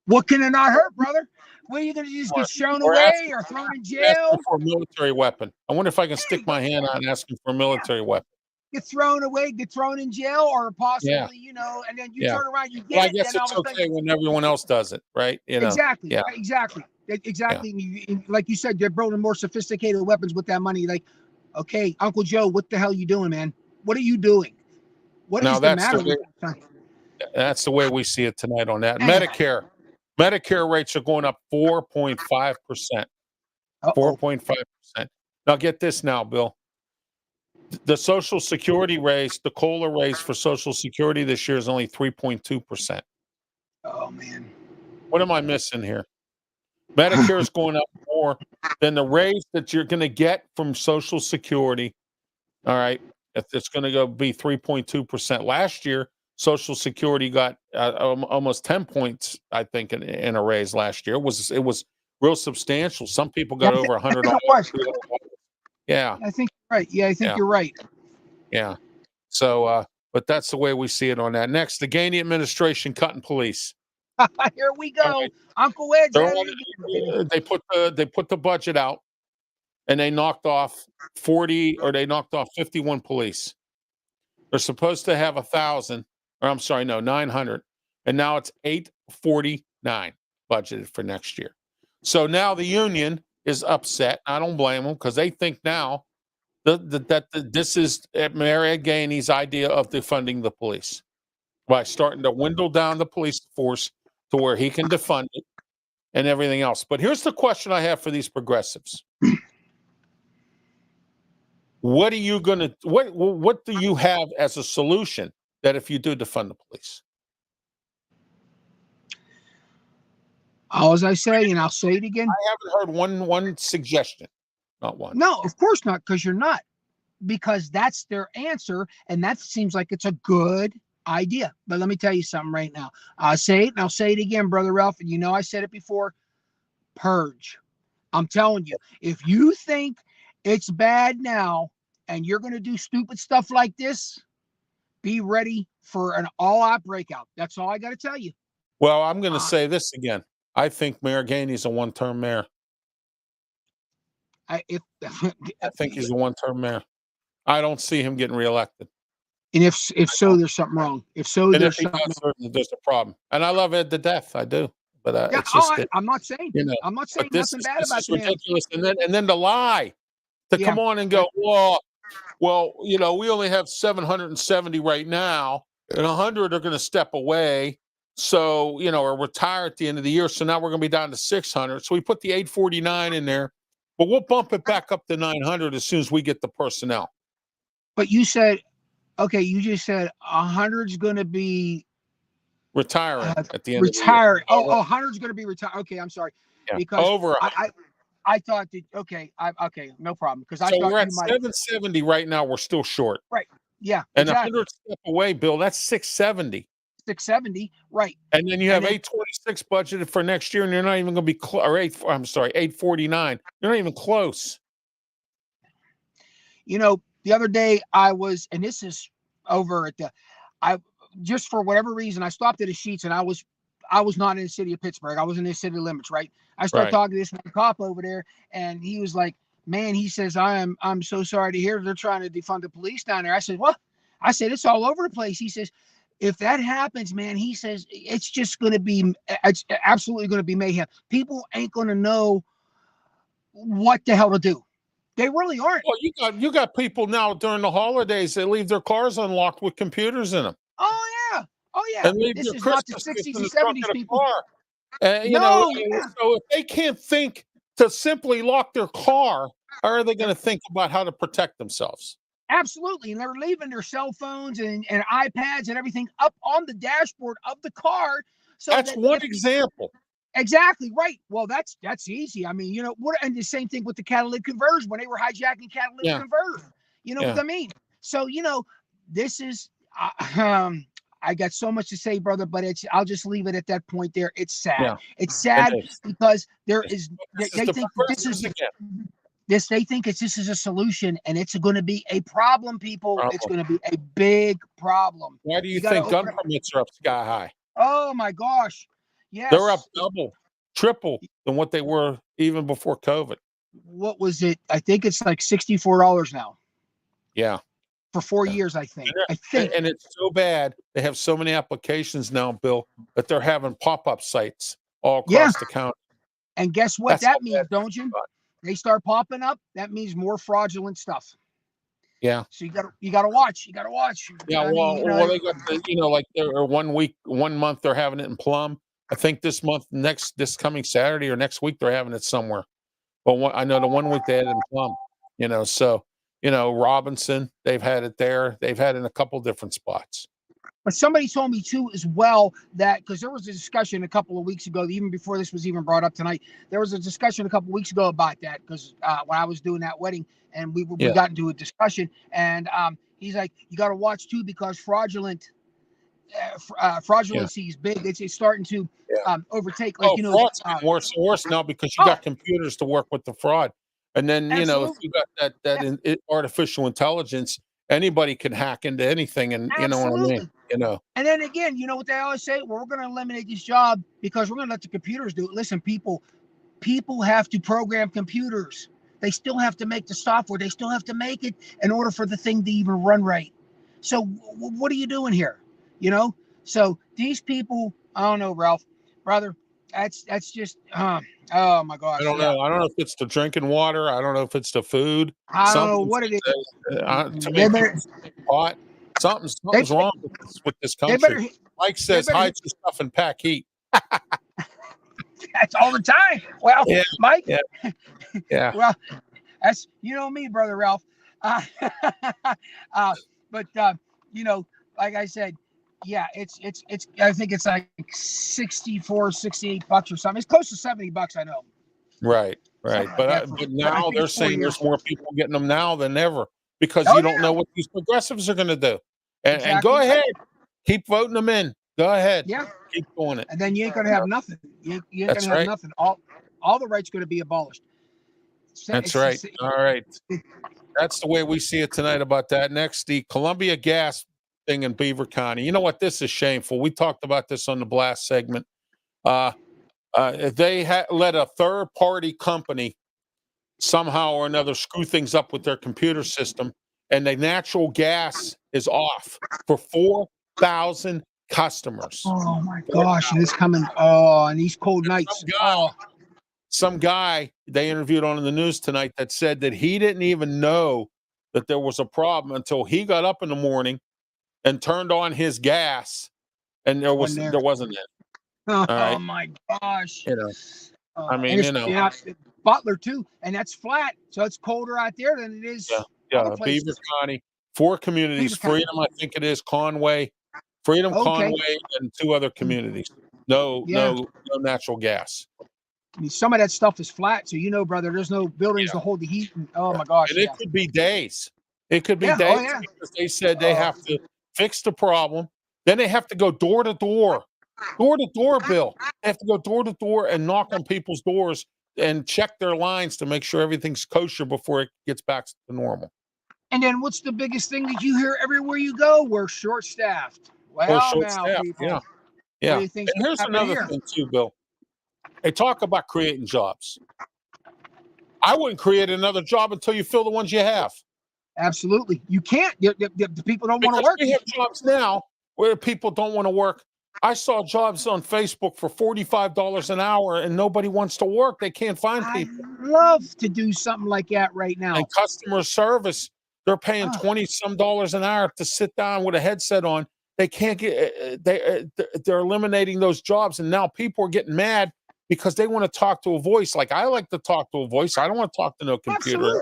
What can it not hurt, brother? What are you going to just get shown away or thrown in jail? For a military weapon. I wonder if I can stick my hand out and ask him for a military weapon. Get thrown away, get thrown in jail, or possibly, and then you turn around, you get I it. guess it's okay when everyone else does it, right? Exactly. Yeah. Right, exactly. Like you said, they're building more sophisticated weapons with that money. Like, okay, Uncle Joe, what the hell are you doing, man? What are you doing? What is the matter with you? That's the way we see it tonight on that. Medicare rates are going up 4.5%. 4.5%. Now get this now, Bill. The Social Security raise, the COLA raise for Social Security this year is only 3.2%. Oh, man. What am I missing here? Medicare is going up more than the raise that you're going to get from Social Security. All right. It's going to be 3.2%. Last year, Social Security got almost 10 points, I think, in a raise last year. It was real substantial. Some people got over $100. Yeah. I think you're right. Yeah, I think you're right. Yeah. So, but that's the way we see it on that. Next, the Gainey administration cutting police. Here we go. Right. Uncle Ed's they put the budget out, and they knocked off 51 police. They're supposed to have 900, and now it's 849 budgeted for next year. So now the union is upset. I don't blame them because they think now that this is Mayor Gainey's idea of defunding the police by starting to dwindle down the police force to where he can defund it and everything else. But here's the question I have for these progressives. What do you have as a solution that if you do defund the police? All as I say, and I'll say it again. I haven't heard one suggestion. Not one. No, of course not, because you're not. Because that's their answer, and that seems like it's a good idea. But let me tell you something right now. I'll say it, and I'll say it again, Brother Ralph, and I said it before. Purge. I'm telling you, if you think it's bad now and you're going to do stupid stuff like this, be ready for an all-out breakout. That's all I got to tell you. Well, I'm going to say this again. I think Mayor Gainey's a one-term mayor. I think he's a one-term mayor. I don't see him getting reelected. And if so, there's something wrong. If so, there's something wrong. There's a problem. And I love Ed to death. I do. But it's just I'm not saying I'm not saying nothing bad about this. Ridiculous. And then to lie, to come on and go, well, we only have 770 right now, and 100 are going to step away. So, or retire at the end of the year. So now we're going to be down to 600. So we put the 849 in there, but we'll bump it back up to 900 as soon as we get the personnel. But you said, okay, you just said 100's going to be retiring at the end retiring. Of the year. 100's going to be retired. Okay, I'm sorry. Yeah. Because over. I thought that, okay, no problem. Because I thought we're at 770 right now. We're still short. Right. Yeah. And 100 step away, Bill, that's 670. 670, right. And then you have 826 budgeted for next year, and you're not even going to be or 849. You're not even close. The other day I was, and this is over at just for whatever reason, I stopped at a Sheetz, and I was not in the city of Pittsburgh. I was in the city limits, right? I started talking to this one cop over there, and he was like, man, he says, I'm so sorry to hear they're trying to defund the police down there. I said, what? I said, it's all over the place. He says, if that happens, man, he says, it's absolutely going to be mayhem. People ain't going to know what the hell to do. They really aren't. Well, you got people now during the holidays, they leave their cars unlocked with computers in them. Oh yeah. And leave this your is Christmas not the 60s and and 70s people. So if they can't think to simply lock their car, how are they going to think about how to protect themselves? Absolutely. And they're leaving their cell phones and iPads and everything up on the dashboard of the car. So that's one example. Exactly right. Well, that's easy. I mean, and the same thing with the catalytic converters when they were hijacking catalytic converters. What I mean? So, this is, I got so much to say, brother, but I'll just leave it at that point there. It's sad. Yeah, it's sad because they think this is They think this is a solution, and it's going to be a problem, people. It's Problem. going to be a big problem. Why do you gotta think gun open up. permits are up sky high? Oh my gosh. They're up Yes. double, triple than what they were even before COVID. What was it? I think it's like $64 now Yeah. for 4 Yeah. years, I think. And it's so bad. They have so many applications now, Bill, that they're having pop-up sites all Yeah. across the county. And guess what That's how that means, bad don't you? it's got. They start popping up. That means more fraudulent stuff. Yeah. So you gotta watch. You gotta watch. Yeah. I mean, you know, Well, they got like they're 1 month they're having it in Plum. I think this coming Saturday or next week they're having it somewhere. Well, I know the 1 week they had it in Plum. So Robinson, they've had it there. They've had it in a couple different spots. but somebody told me too as well that because there was a discussion a couple of weeks ago, even before this was even brought up tonight, there was a discussion a couple of weeks ago about that because when I was doing that wedding and we Yeah. got into a discussion and he's like, you got to watch too because fraudulency is big. It's starting to overtake, like Fraud's getting worse and worse now because you got computers to work with the fraud, and then if absolutely. you got that artificial intelligence, anybody can hack into anything, and you know what I mean. Absolutely. And then again, you know what they always say? Well, we're going to eliminate this job because we're going to let the computers do it. Listen, people have to program computers. They still have to make the software. They still have to make it in order for the thing to even run right. So what are you doing here? So these people, I don't know, Ralph, brother, that's just, oh my gosh. I don't know. I don't know if it's the drinking water. I don't know if it's the food. I don't know what it is. To me, people pot. Something's wrong with this country. Mike says, hide your stuff and pack heat. That's all the time. Well, yeah. Mike. Yeah. Well, that's me, brother Ralph. But like I said, yeah, it's. I think it's like $64, $68 or something. It's close to $70, I know. Right. But now they're saying there's more people getting them now than ever because you don't know what these progressives are going to do. And go ahead, keep voting them in. Go ahead, keep doing it. And then you ain't going to have nothing. You ain't going to have nothing. All the rights going to be abolished. That's right. All right. That's the way we see it tonight about that. Next, the Columbia Gas thing in Beaver County. You know what? This is shameful. We talked about this on the Blast segment. They let a third-party company somehow or another screw things up with their computer system, and the natural gas is off for 4,000 customers. Oh my gosh! And it's coming. Oh, and these cold nights. Some guy they interviewed on the news tonight that said that he didn't even know that there was a problem until he got up in the morning and turned on his gas, and there wasn't it. Oh my gosh! I mean, Butler too, and that's flat, so it's colder out there than it is. Beaver County, 4 communities: Freedom, I think it is, Conway, Conway, and 2 other communities. No natural gas. I mean, some of that stuff is flat, so brother, there's no buildings to hold the heat. And, my gosh! And it could be days. It could be days because they said they have to fix the problem. Then they have to go door to door, Bill. They have to go door to door and knock on people's doors and check their lines to make sure everything's kosher before it gets back to normal. And then what's the biggest thing that you hear everywhere you go? We're short-staffed. Well, short-staffed, people. Yeah. And here's another thing too, Bill. They talk about creating jobs. I wouldn't create another job until you fill the ones you have. Absolutely. You can't. The people don't want to work. We have jobs now where people don't want to work. I saw jobs on Facebook for $45 an hour and nobody wants to work. They can't find people. I'd love to do something like that right now. And customer service, they're paying $20-some an hour to sit down with a headset on. They can't get, they're eliminating those jobs. And now people are getting mad because they want to talk to a voice. Like I like to talk to a voice. I don't want to talk to no computer.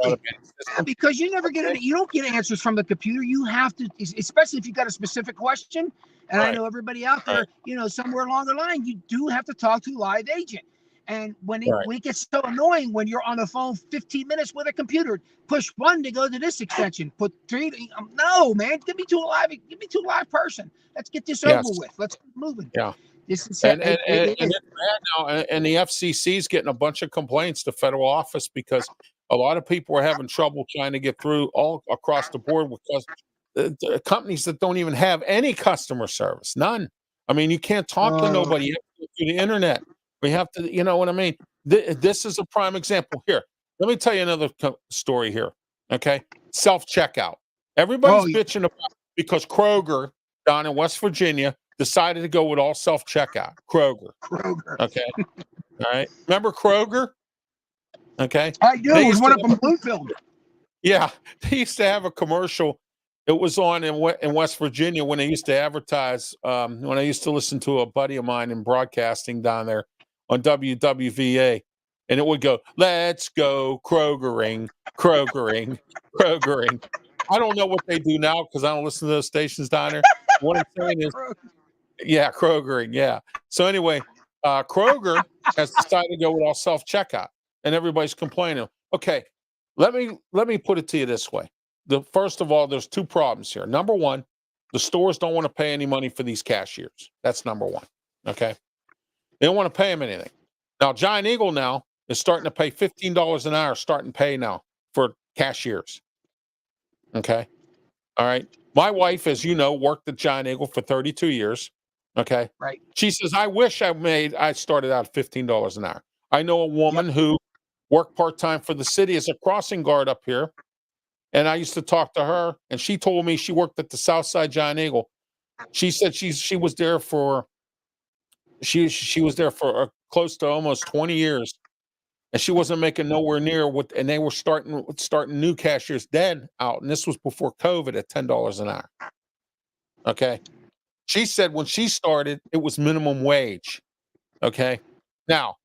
Because you never you don't get answers from the computer. You have to, especially if you got a specific question. And I know everybody out there, somewhere along the line, you do have to talk to a live agent. And when it gets so annoying when you're on the phone 15 minutes with a computer, push 1 to go to this extension, put 3. No, man, give me to a live person. Let's get this over with. Let's keep moving. Yeah. This is and it's bad now. And the FCC is getting a bunch of complaints to federal office because A lot of people are having trouble trying to get through all across the board because the companies that don't even have any customer service, none. I mean, you can't talk to nobody. You have to go through the internet. We have to, you know what I mean? This is a prime example. Here, let me tell you another story here. Okay, self-checkout. Everybody's Yeah. bitching about because Kroger down in West Virginia decided to go with all self-checkout. Kroger. Okay. All right. Remember Kroger? Okay. I do. They It was used one to up in Bloomfield. Yeah, they used to have a commercial. It was on in West Virginia when they used to advertise. When I used to listen to a buddy of mine in broadcasting down there on WWVA, and it would go, "Let's go Krogering, Krogering, Krogering." I don't know what they do now because I don't listen to those stations down there. What I'm saying is, yeah, Krogering, yeah. So anyway, Kroger has decided to go with all self checkout, and everybody's complaining. Okay, let me put it to you this way. First of all, there's two problems here. Number one, the stores don't want to pay any money for these cashiers. That's number one. Okay, they don't want to pay them anything. Now, Giant Eagle now is starting to pay $15 an hour, starting pay now for cashiers. Okay, all right. My wife, as you know, worked at Giant Eagle for 32 years. Okay. Right. She says, I wish I started out at $15 an hour. I know a woman who worked part-time for the city as a crossing guard up here. And I used to talk to her, and she told me she worked at the Southside Giant Eagle. She said she was there for close to almost 20 years, and she wasn't making nowhere near what. And they were starting new cashiers dead out, and this was before COVID at $10 an hour. Okay, she said when she started, it was minimum wage. Okay, now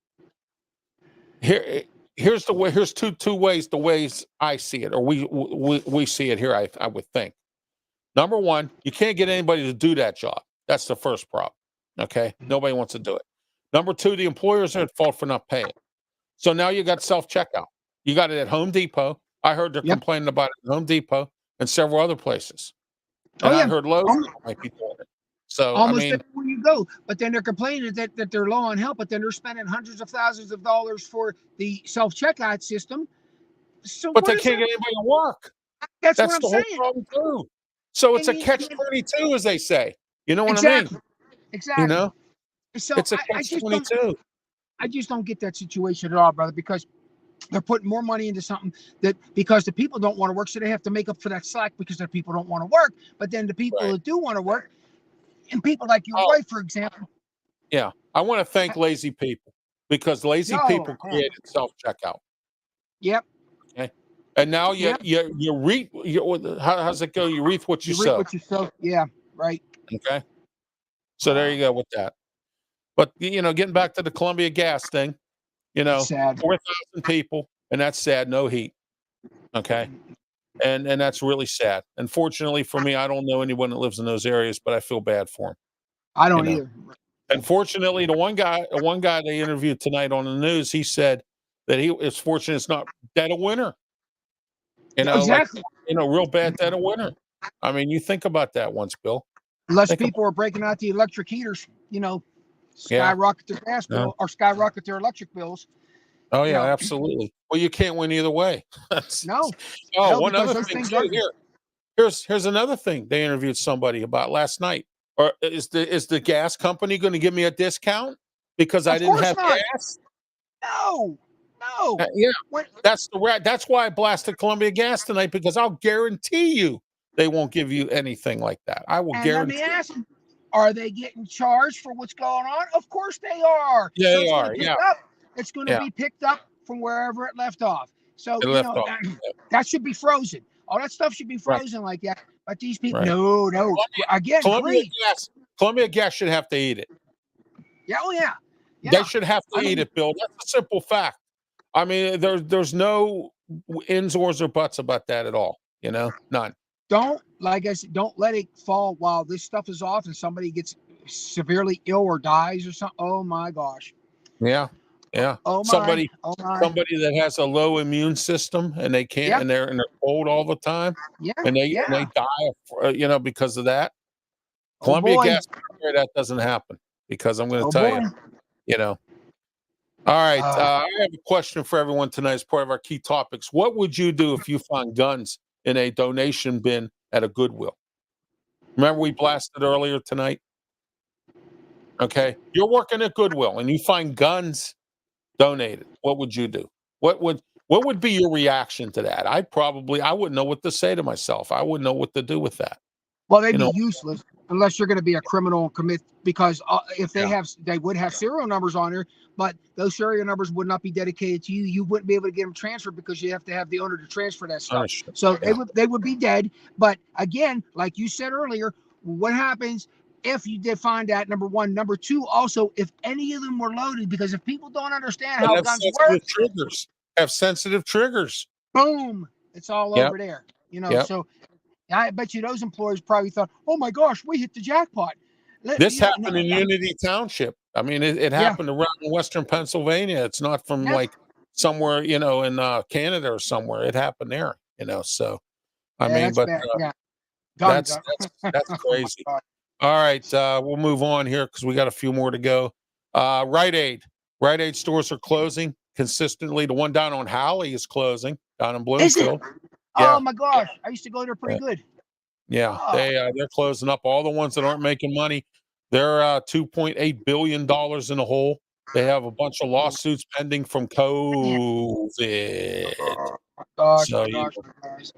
here's the way. Here's two ways. The ways I see it, or we see it here. I would think. Number one, you can't get anybody to do that job. That's the first problem. Okay, nobody wants to do it. Number two, the employers are at fault for not paying. So now you got self checkout. You got it at Home Depot. I heard they're complaining about it at Home Depot and several other places. And I heard Lowe's might be doing it. So Almost I mean, everywhere you go, but then they're complaining that they're low on help, but then they're spending hundreds of thousands of dollars for the self checkout system. So, but they can't get anybody to work. That's That's what I'm the saying. whole problem too. So it's a catch-22, as they say. You know what I mean? Exactly. You know, so it's a catch-22. I just don't get that situation at all, brother, because they're putting more money into something that because the people don't want to work, so they have to make up for that slack because the people don't want to work. But then the people that do want to work, and people like your wife, for example. Yeah, I want to thank lazy people because lazy people created self-checkout. Yep. Okay. And now you reap. How's it go? You reap what you sow. Reap what you sow. Yeah. Right. Okay. So there you go with that. But getting back to the Columbia Gas thing, 4,000 people, and that's sad. No heat. Okay. And that's really sad. Unfortunately for me, I don't know anyone that lives in those areas, but I feel bad for them. I don't either. Unfortunately, the one guy they interviewed tonight on the news, he said that he is fortunate it's not dead of winter. Exactly. Real bad dead of winter. I mean, you think about that once, Bill. Unless people are breaking out the electric heaters, skyrocket their gas bill or skyrocket their electric bills. Oh yeah, absolutely. Well, you can't win either way. No. Oh, one other thing too, here's another thing they interviewed somebody about last night. Or is the gas company going to give me a discount because I didn't have gas? No. That's why I blasted Columbia Gas tonight, because I'll guarantee you they won't give you anything like that. I will guarantee. Let me ask you, are they getting charged for what's going on? Of course they are. Yeah, they are. It's going to be picked up from wherever it left off. So that should be frozen. All that stuff should be frozen like that. But these people, no. Again, Columbia Gas should have to eat it. Yeah, They should have to eat it, Bill. That's a simple fact. I mean, there's no ins, ors, or buts about that at all. None. Don't let it fall while this stuff is off and somebody gets severely ill or dies or something. Oh my gosh. Yeah. Somebody that has a low immune system and they can't, and they're cold all the time. Yeah. And they die, because of that. Columbia Gas, that doesn't happen, because I'm going to tell you, All right. Uh, I have a question for everyone tonight as part of our key topics. What would you do if you found guns in a donation bin at a Goodwill? Remember we blasted earlier tonight? Okay. You're working at Goodwill and you find guns donated. What would you do? What would be your reaction to that? I wouldn't know what to say to myself. I wouldn't know what to do with that. well, they'd You be know, useless unless you're going to be a criminal and commit, because if yeah, they would have serial numbers on there, but those serial numbers would not be dedicated to you. You wouldn't be able to get them transferred because you have to have the owner to transfer that stuff. understood. So Yeah. they would be dead. But again, like you said earlier, what happens if you did find that? Number one, number two, also if any of them were loaded, because if people don't understand And how have guns work, sensitive triggers. Have sensitive triggers. boom, it's all Yep. over there. Yep. So I bet you those employers probably thought, "Oh my gosh, we hit the jackpot." This happened in Unity Township. I mean, it Yeah, happened around Western Pennsylvania. It's not from yeah, like somewhere, in Canada or somewhere. It happened there, So I yeah, mean, that's but bad. Yeah, gun, that's gun. that's Oh my crazy. God. All right, we'll move on here because we got a few more to go. Rite Aid stores are closing consistently. The one down on Halley is closing down in Is it? Bloomfield. Oh Yeah, my gosh, I used to go there pretty yeah, good. yeah. Oh, They're closing up. All the ones that aren't making money, they're $2.8 billion in the hole. They have a bunch of lawsuits pending from man. COVID. Oh my gosh, So my gosh, my gosh.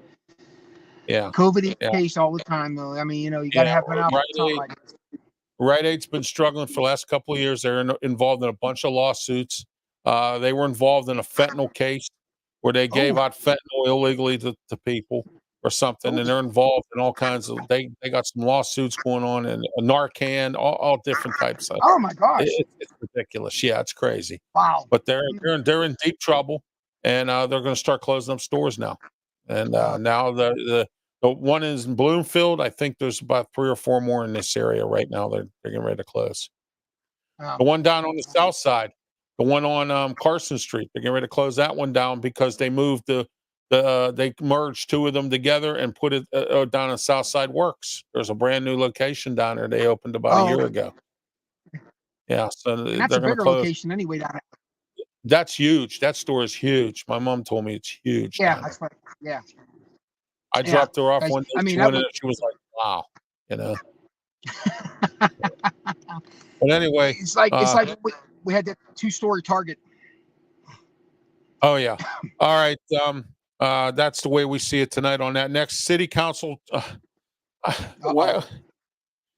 yeah, COVID is yeah, the case all the time, though. I mean, you got to yeah. have an out for Rite something Aid, like this. Rite Aid's been struggling for the last couple of years. They're involved in a bunch of lawsuits. They were involved in a fentanyl case where they gave Oh, out fentanyl illegally to people or something, oh, and they're involved in all kinds of. They got some lawsuits going on, and Narcan, all different types of. oh my gosh. It's ridiculous. Yeah, it's crazy. Wow. But they're in deep trouble, and they're going to start closing up stores now. And now the one is in Bloomfield. I think there's about 3 or 4 more in this area right now. They're getting ready to close. Wow. The one down on the south side, the one on Carson Street, they're getting ready to close that one down because they moved they merged 2 of them together and put it down on South Side Works. There's a brand new location down there. They opened about a Oh, year ago. Yeah, so and they're that's a going to bigger close. location anyway down there. That's huge. That store is huge. My mom told me it's huge Yeah, down there. that's right. Yeah, I yeah. dropped her off Guys, one day. I mean, She that went in was. and she was like, wow, you know. But anyway, It's uh, like we had that 2-story Target. oh yeah. All right. That's the way we see it tonight on that. Next, city council. Uh-oh. Well,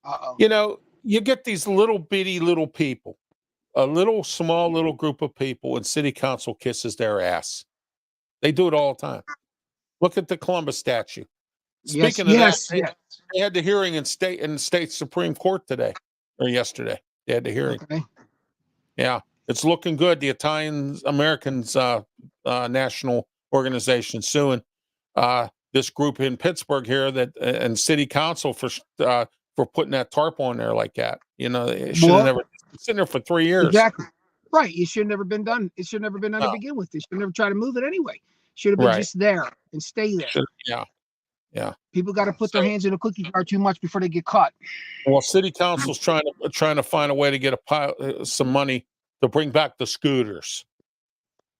Uh-oh. you get these little bitty little people, a little small little group of people, and city council kisses their ass. They do it all the time. Look at the Columbus statue. Yes, Speaking of that, yes, yes. they had the hearing in state Supreme Court today or yesterday. They had the hearing. Okay. Yeah, it's looking good. The Italian Americans National Organization suing this group in Pittsburgh here and City Council for putting that tarp on there like that. It should have Well, never it's sitting there for 3 years. exactly. Right. It should have never been done. It should have never been done to No, begin with. They should never try to move it anyway. Should have been right. just there and stay there. Yeah. Yeah. People got to put their So, hands in a cookie jar too much before they get caught. well, City Council's trying to find a way to get some money to bring back the scooters.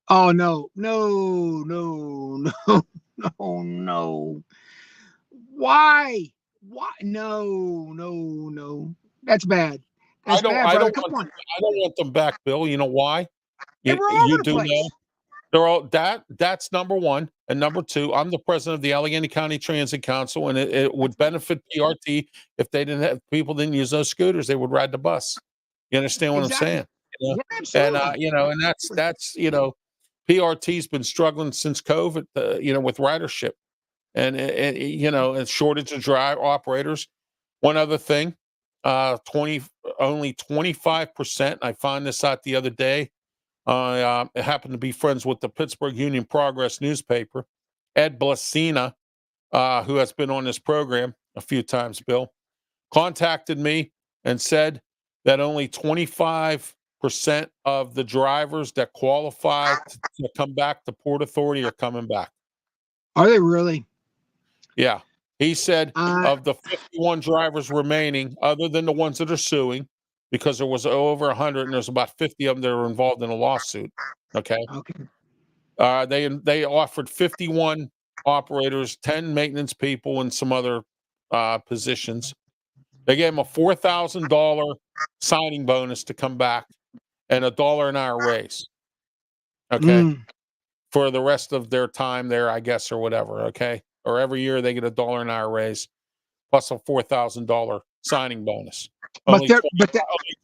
Oh no, no, no, no, no, no. Why? Why? No, no, no. That's bad. That's bad, I brother. don't Come want on. I don't want them back, Bill. You know why? They You were all you over the do know place. they're all that's number one. And number two, I'm the president of the Allegheny County Transit Council, and it would benefit PRT if people didn't use those scooters, they would ride the bus. You understand what I'm Exactly. saying? You know? Yeah, And absolutely. and that's PRT's been struggling since COVID, with ridership and shortage of drive operators. One other thing, 25%. I found this out the other day. I happened to be friends with the Pittsburgh Union Progress newspaper. Ed Blasina, who has been on this program a few times, Bill, contacted me and said that only 25% of the drivers that qualify to come back to Port Authority are coming back. Are they really? Yeah. He said Uh, of the 51 drivers remaining, other than the ones that are suing, because there was over 100 and there's about 50 of them that were involved in a lawsuit. Okay. Okay. They offered 51 operators, 10 maintenance people, and some other positions. They gave them a $4,000 signing bonus to come back and $1 an hour raise. Okay. Mm. For the rest of their time there, I guess, or whatever. Okay. Or every year they get $1 an hour raise plus a $4,000 signing bonus. But Only but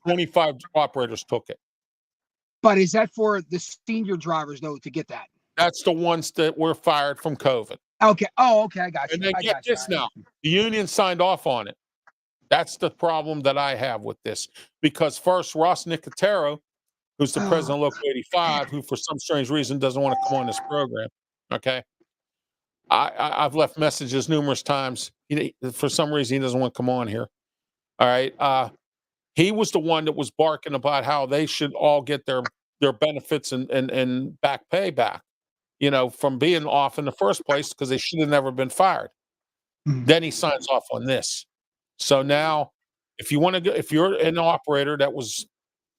25 operators took it. but is that for the senior drivers though to get that? That's the ones that were fired from COVID. Okay. Oh, okay. I got you. And then I get got you. this now. The union signed off on it. That's the problem that I have with this. Because first, Ross Nicotero, who's the president of Local 85, who for some strange reason doesn't want to come on this program, okay? I've left messages numerous times. For some reason, he doesn't want to come on here. All right. He was the one that was barking about how they should all get their benefits and back pay back, from being off in the first place because they should have never been fired. Then he signs off on this. So now, if you're an operator that was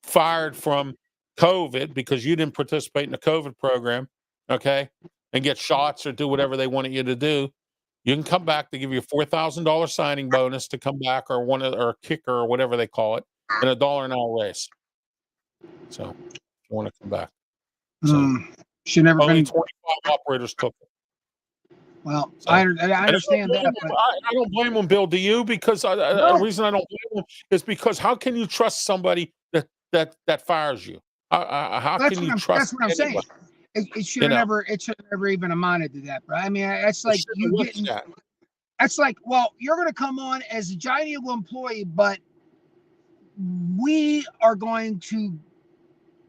fired from COVID because you didn't participate in the COVID program, okay, and get shots or do whatever they wanted you to do, you can come back. They give you a $4,000 signing bonus to come back, or or a kicker or whatever they call it, and $1 an hour raise. So, if you want to come back, so should never only been. 25 operators took it. Well, So, I understand that. But I don't blame them, Bill. Do you? Because the reason I don't blame them is because how can you trust somebody that fires you? How can you trust? That's what I'm saying. It should have never. It should have never even amounted to that. But I mean, it's like you getting. That's like, well, you're going to come on as a Giant Eagle employee, but we are going to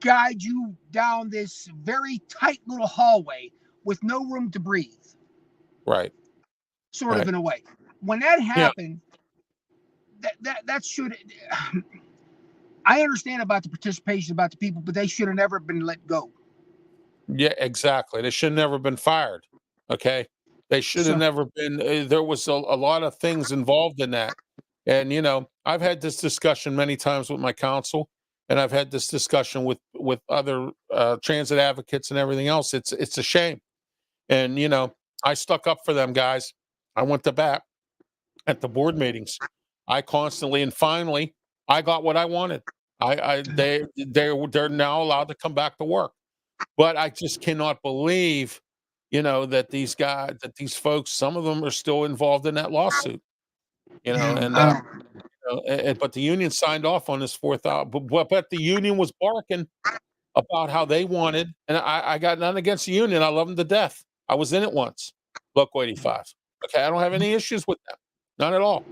guide you down this very tight little hallway with no room to breathe. Right. Sort of in a way. When that happened, that should. I understand about the participation about the people, but they should have never been let go. Yeah, exactly. They should have never been fired. Okay. They should have never been. There was a lot of things involved in that. And, I've had this discussion many times with my counsel, and I've had this discussion with other transit advocates and everything else. It's a shame. And, I stuck up for them guys. I went to bat at the board meetings. I constantly, and finally, I got what I wanted. They're now allowed to come back to work. But I just cannot believe, that these folks, some of them are still involved in that lawsuit. But the union signed off on this 4,000. But the union was barking about how they wanted, and I got nothing against the union. I love them to death. I was in it once, Local 85. Okay, I don't have any issues with them, none at all.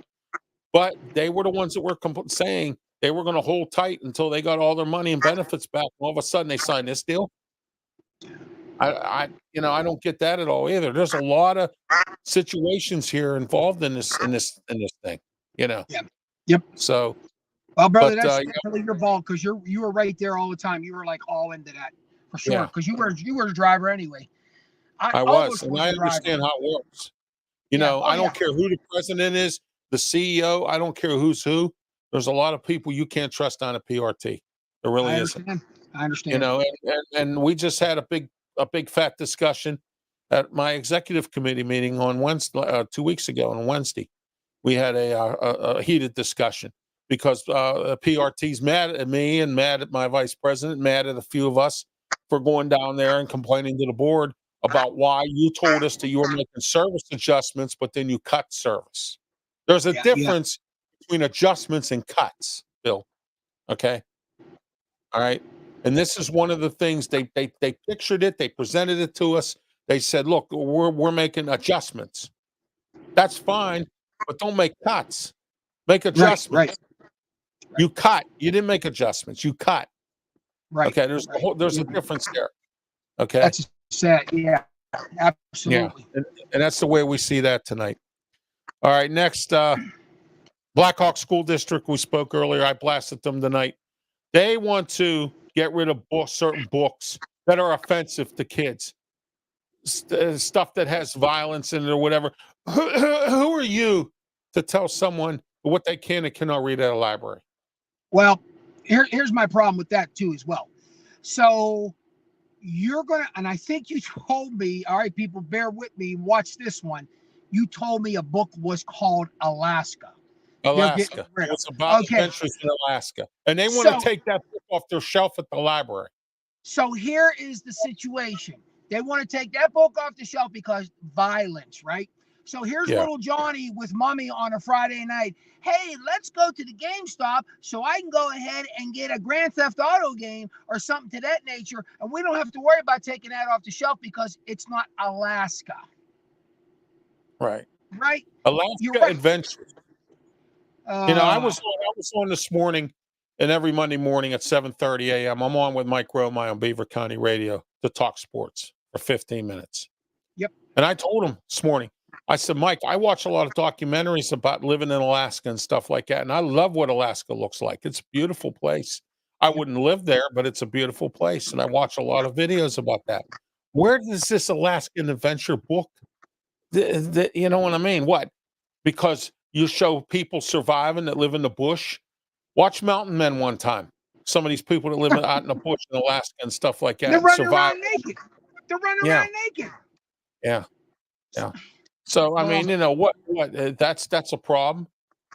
But they were the ones that were saying they were going to hold tight until they got all their money and benefits back. All of a sudden, they signed this deal. I don't get that at all either. There's a lot of situations here involved in this thing. Yep. So, well, brother, that's really your ball because you were right there all the time. You were like all into that for sure because you were a driver anyway. I was, and I understand how it works. I don't care who the president is, the CEO. I don't care who's who. There's a lot of people you can't trust on a PRT. There really isn't. I understand. And we just had a big fat discussion at my executive committee meeting on Wednesday, 2 weeks ago on Wednesday. We had a heated discussion because PRT's mad at me and mad at my vice president, mad at a few of us for going down there and complaining to the board about why you told us that you were making service adjustments, but then you cut service. There's a difference between adjustments and cuts, Bill. Okay. All right. And this is one of the things they pictured it. They presented it to us. They said, look, we're making adjustments. That's fine, but don't make cuts. Make adjustments. Right. You cut. You didn't make adjustments. You cut. Right. Okay. There's a difference there. Okay. That's sad. Yeah. Absolutely. Yeah. And that's the way we see that tonight. All right. Next, Blackhawk School District. We spoke earlier. I blasted them tonight. They want to get rid of certain books that are offensive to kids, stuff that has violence in it or whatever. Who are you to tell someone what they can and cannot read at a library? Well, here's my problem with that too as well. So you're gonna, and I think you told me, all right, people, bear with me, watch this one. You told me a book was called Alaska. They're getting Alaska. rid of. It's about Okay, adventures in Alaska, and they want to so take that book off their shelf at the library. so here is the situation. They want to take that book off the shelf because violence, right? So here's Yeah. little Johnny with mommy on a Friday night. Hey, let's go to the GameStop so I can go ahead and get a Grand Theft Auto game or something to that nature. And we don't have to worry about taking that off the shelf because it's not Alaska. Right. Right? You're Alaska right. Adventures. I was on this morning, and every Monday morning at 7:30 a.m. I'm on with Mike Romine on Beaver County Radio to talk sports for 15 minutes. Yep. And I told him this morning, I said, Mike, I watch a lot of documentaries about living in Alaska and stuff like that, and I love what Alaska looks like. It's a beautiful place. I wouldn't live there, but it's a beautiful place, and I watch a lot of videos about that. Where does this Alaskan adventure book? You know what I mean? What? Because you show people surviving that live in the bush. Watch Mountain Men one time. Some of these people that live out in the bush in Alaska and stuff like that. They're running survive. around naked. They're running Yeah. around naked. Yeah. Yeah. So, I mean, that's a problem.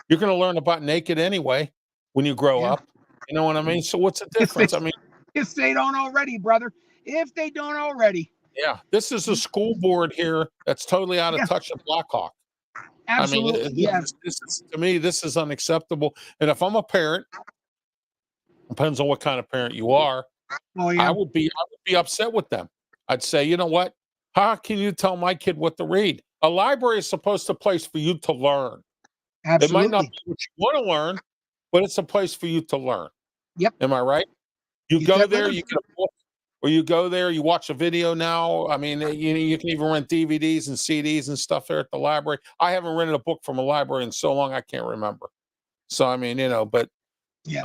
You're going to learn about naked anyway when you grow up. You know what I mean? So what's the difference? I mean, if they don't already, brother, if they don't already. yeah, this is a school board here that's totally out of touch with Blackhawk. Absolutely. I mean, this is, to me, this is unacceptable. And if I'm a parent, depends on what kind of parent you are, I would be upset with them. I'd say, you know what? How can you tell my kid what to read? A library is supposed to be a place for you to learn. Absolutely. It might not be what you want to learn, but it's a place for you to learn. Yep. Am I right? You go there, you get a book, or you go there, you watch a video now. I mean, you can even rent DVDs and CDs and stuff there at the library. I haven't rented a book from a library in so long I can't remember. So I mean, but you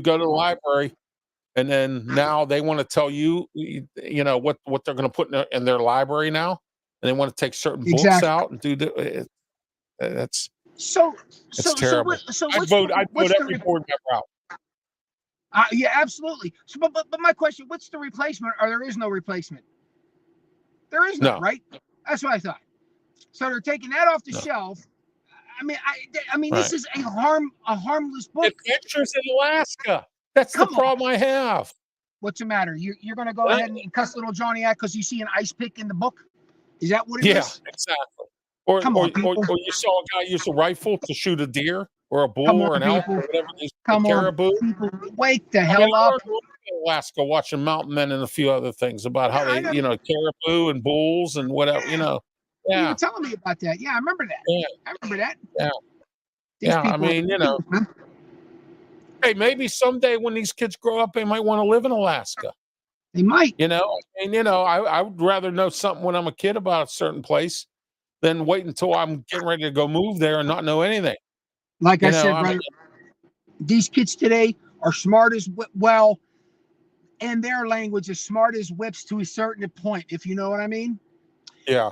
go to the library, and then now they want to tell you, what they're going to put in their library now, and they want to take certain books out and do that's terrible. I'd vote every board member out. Yeah, absolutely. So, but my question: what's the replacement? Or there is no replacement? There is no, right? That's what I thought. So they're taking that off the shelf. I mean, this is a harmless book. Adventures in Alaska. That's the problem I have. What's the matter? You're going to go ahead and cuss little Johnny out because you see an ice pick in the book? Is that what it is? Yeah, exactly. Or you saw a guy use a rifle to shoot a deer or a bull or an elk or whatever it is. Caribou. People, wake the hell up. In Alaska, watching Mountain Men and a few other things about how they, caribou and bulls and whatever, Yeah. You were telling me about that. Yeah, I remember that. Yeah. I remember that. Yeah. I mean, hey, maybe someday when these kids grow up, they might want to live in Alaska. They might. I would rather know something when I'm a kid about a certain place than wait until I'm getting ready to go move there and not know anything. Like I said, brother, these kids today are smart as well, and their language is smart as whips to a certain point, if you know what I mean. Yeah.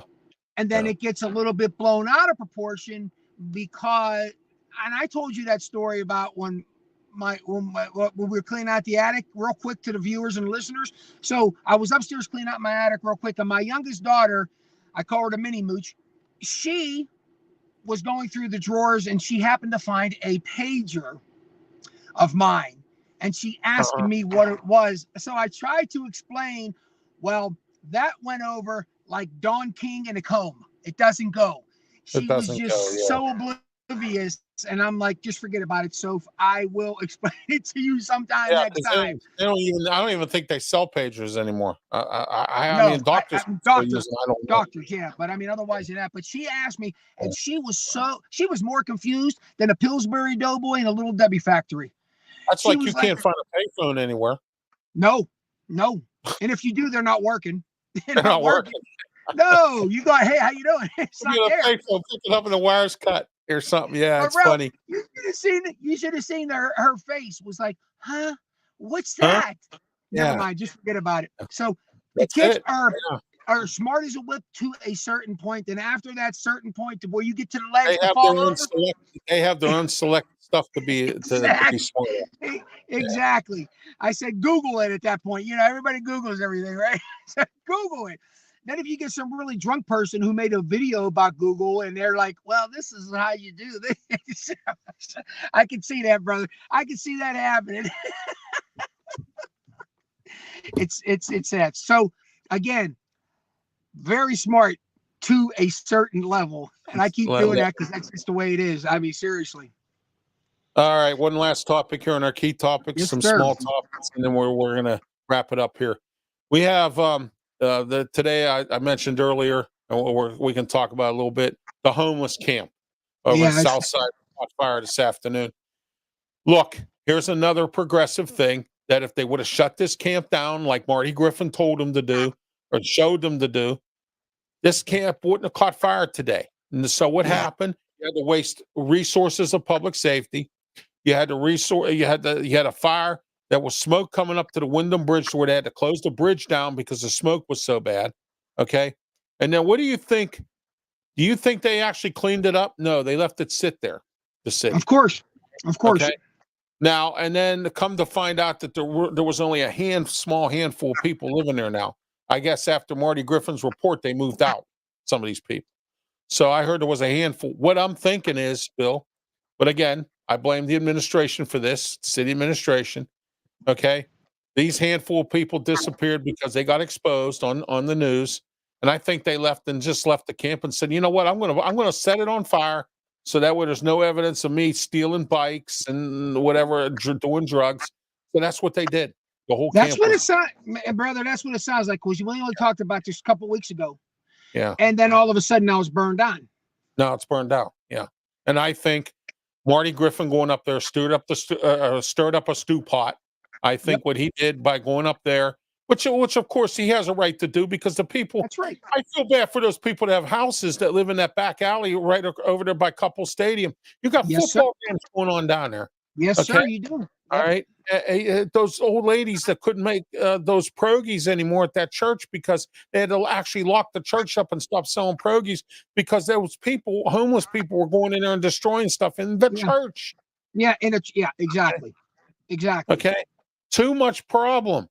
And then it gets a little bit blown out of proportion because, and I told you that story about when we were cleaning out the attic, real quick to the viewers and listeners. So I was upstairs cleaning out my attic real quick, and my youngest daughter, I call her the mini mooch, she was going through the drawers and she happened to find a pager of mine, and she asked me what it was. So I tried to explain, well, that went over like Don King and a comb. It doesn't go. She was just so oblivious, and I'm like, just forget about it, Soph. I will explain it to you sometime next time. I don't even think they sell pagers anymore. I mean, doctors, but I mean, otherwise than that. But she asked me, and she was more confused than a Pillsbury Doughboy in a Little Debbie factory. That's like you can't find a payphone anywhere. No. And if you do, they're not working. They're not working. No, you go, hey, how you doing? It's not there. Payphone, pick it up and the wire's cut or something. Yeah, it's funny. You should have seen her face was like, huh? What's that? Never mind, just forget about it. So the kids are are smart as a whip to a certain point. Then after that certain point, to where you get to the ledge They to have fall their own over. select. They have their own select stuff to be Exactly. smart. Exactly. I said Google it at that point. You know, everybody Googles everything, right? So Google it. Then if you get some really drunk person who made a video about Google and they're like, well, this is how you do this. I can see that, brother. I can see that happening. It's that. So again, very smart to a certain level. And I keep doing that because that's just the way it is. I mean, seriously. All right, one last topic here on our key topics, Yes, some sir. small topics, and then we're gonna wrap it up here. We have the today I mentioned earlier, and we can talk about a little bit, the homeless camp over in South Side caught fire this afternoon. Look, here's another progressive thing that if they would have shut this camp down like Marty Griffin told them to do or showed them to do, this camp wouldn't have caught fire today. And so what happened? You had to waste resources of public safety. You had you had a fire that was smoke coming up to the Wyndham Bridge where they had to close the bridge down because the smoke was so bad. Okay. And then what do you think? Do you think they actually cleaned it up? No, they left it sit there, the city. Of course. Of course. Okay. Now, and then come to find out that there was only a small handful of people living there now. I guess after Marty Griffin's report, they moved out, some of these people. So I heard there was a handful. What I'm thinking is, Bill, but again, I blame the administration for this, city administration. Okay. These handful of people disappeared because they got exposed on the news. And I think they left the camp and said, you know what, I'm gonna set it on fire so that way there's no evidence of me stealing bikes and whatever, doing drugs. So that's what they did. The whole That's camp what was, it sounds, brother. That's what it sounds like. Because we only talked about this a couple weeks ago. yeah. And then all of a sudden now it's burned on. Now it's burned out. Yeah. And I think Marty Griffin going up there stirred up a stew pot. I think what he did by going up there, which of course he has a right to do because the people. That's right. I feel bad for those people that have houses that live in that back alley right over there by Couple Stadium. You got football games going on down there. Yes, sir. You do. All right. Those old ladies that couldn't make those pierogies anymore at that church because they had to actually lock the church up and stop selling pierogies because there was homeless people were going in there and destroying stuff in the church. Yeah, exactly. Exactly. Okay. Too much problem.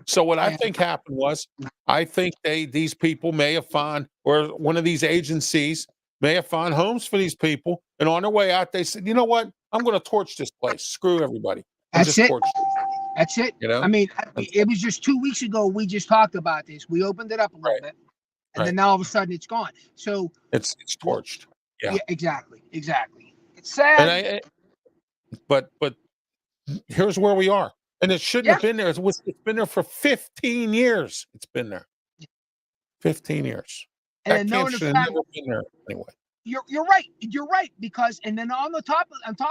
So what I think happened was I think these people may have found, or one of these agencies may have found homes for these people. And on their way out, they said, you know what? I'm going to torch this place. Screw everybody. That's it. Torch That's it. You know? I mean, it was just 2 weeks ago. We just talked about this. We opened it up a little bit. And then now all of a sudden it's gone. So it's torched. Yeah, exactly. Exactly. It's sad. But here's where we are. And it shouldn't have been there. It's been there for 15 years. It's been there. 15 years. And that then camp should have never been there anyway. You're right. You're right. Because and then on top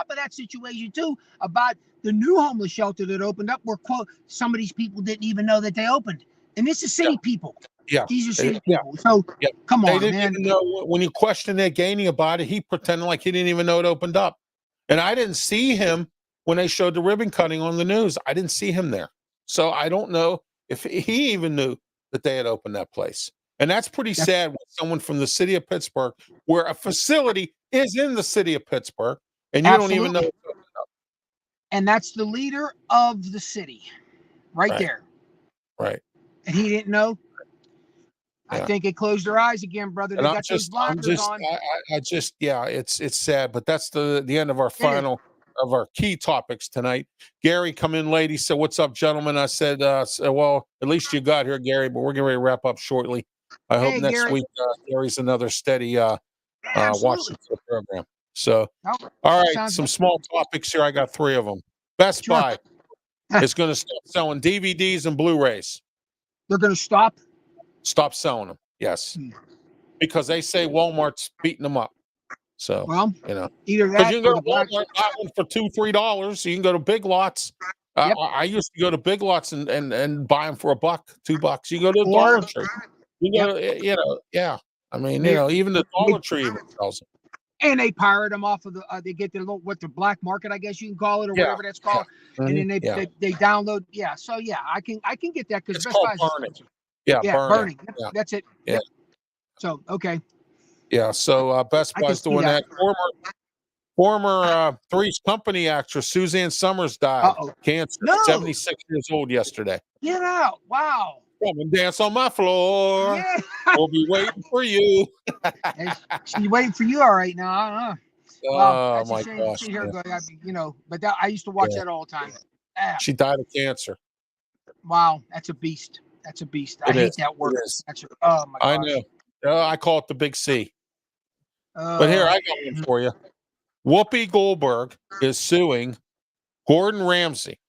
of that situation too, about the new homeless shelter that opened up, where quote some of these people didn't even know that they opened. And this is city people. Yeah. These are city people. So come on, they didn't even know when you questioned Ed Gainey about it, he pretended like he didn't even know it opened up. And I didn't see him when they showed the ribbon cutting on the news. I didn't see him there. So I don't know if he even knew that they had opened that place. And that's pretty sad when someone from the city of Pittsburgh, where a facility is in the city of Pittsburgh, and you don't even know it's opened up. And that's the leader of the city right there. Right. And he didn't know. I think it closed their eyes again, brother. They got those blinders on. It's sad, but that's the end of our of our key topics tonight. Gary come in late. He said, "What's up, gentlemen?" I said, well, at least you got here, Gary, but we're getting ready to wrap up shortly. I hope next week Gary's another steady watching the program. So all right, some small topics here. I got 3 of them. Best Buy is going to stop selling DVDs and Blu-rays. They're going to stop selling them. Yes. Because they say Walmart's beating them up. So, either that you can go to Walmart, buy one for $2-3. You can go to Big Lots. I used to go to Big Lots and buy them for $1, $2. You go to the Dollar Tree. You go, I mean, even the Dollar Tree even sells them. And they pirate them off of they get their little, the black market, I guess you can call it, or whatever that's called. And then they download. So I can get that because Best Buy. Yeah, Yeah, burning. burning. Yep, Yeah, that's it. yeah, Yep. So okay, yeah. So Best I can Buy's see doing that. that. Former Three's Company actress Suzanne Summers died. Uh-oh. Cancer. No, 76 years old yesterday. get out. Wow. Come and dance on my floor. Yeah. We'll be waiting for you. And she's waiting for you all right now. Well, Oh that's a my shame to gosh. see her Yeah. go. But I used to watch Yeah. that all the time. Ah, She died of cancer. wow, that's a beast. That's a beast. I It hate is. that word. It is. Oh my I gosh. know. I call it the big C. But here, I got one for you. Whoopi Goldberg is suing Gordon Ramsay.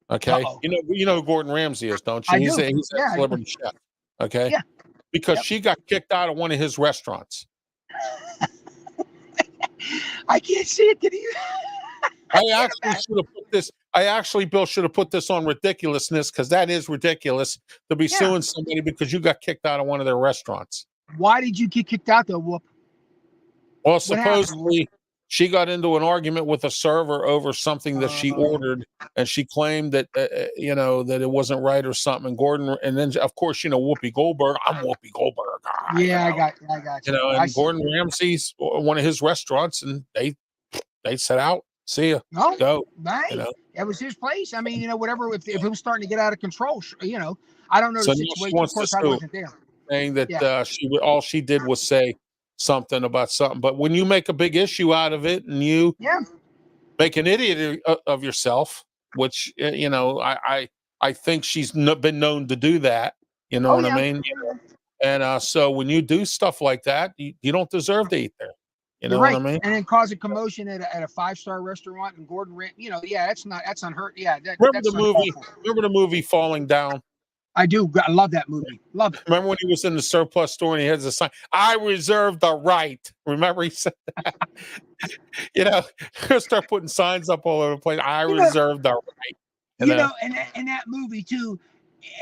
Okay. Uh-oh. You know who Gordon Ramsay is, don't you? I He's do. a Yeah, I do. celebrity chef. Okay. Yeah. Because Yep. she got kicked out of one of his restaurants. I can't see it. Can you? I actually, Bill, should have put this on ridiculousness, because that is ridiculous to be Yeah. suing somebody because you got kicked out of one of their restaurants. Why did you get kicked out though, Whoop? Well, What happened? supposedly she got into an argument with a server over something that she ordered, and she claimed that that it wasn't right or something. And Gordon, and then of course Whoopi Goldberg. I'm Whoopi Goldberg. Yeah, I got you. And Gordon Ramsay's one of his restaurants, and they set out. See ya. No, Go. right. You know? It was his place. I mean, whatever. If it was starting to get out of control, I don't know So the now she situation. Of wants to course, I sue, wasn't there. saying that Yeah. all she did was say something about something. But when you make a big issue out of it and you Yeah. make an idiot of yourself, which I think she's been known to do that. You know Oh what yeah. I mean? And so when you do stuff like that, you don't deserve to eat there. You know You're right. what I mean? And then cause a commotion at a 5-star restaurant and Gordon Ramsay. Yeah, that's unheard. Yeah, Remember that's the movie? uncalled for. Remember the movie Falling Down? I do. I love that movie. Love it. Remember when he was in the surplus store and he has a sign, "I reserve the right." Remember he said that? He'll start putting signs up all over the place. I reserve the right. In that movie too,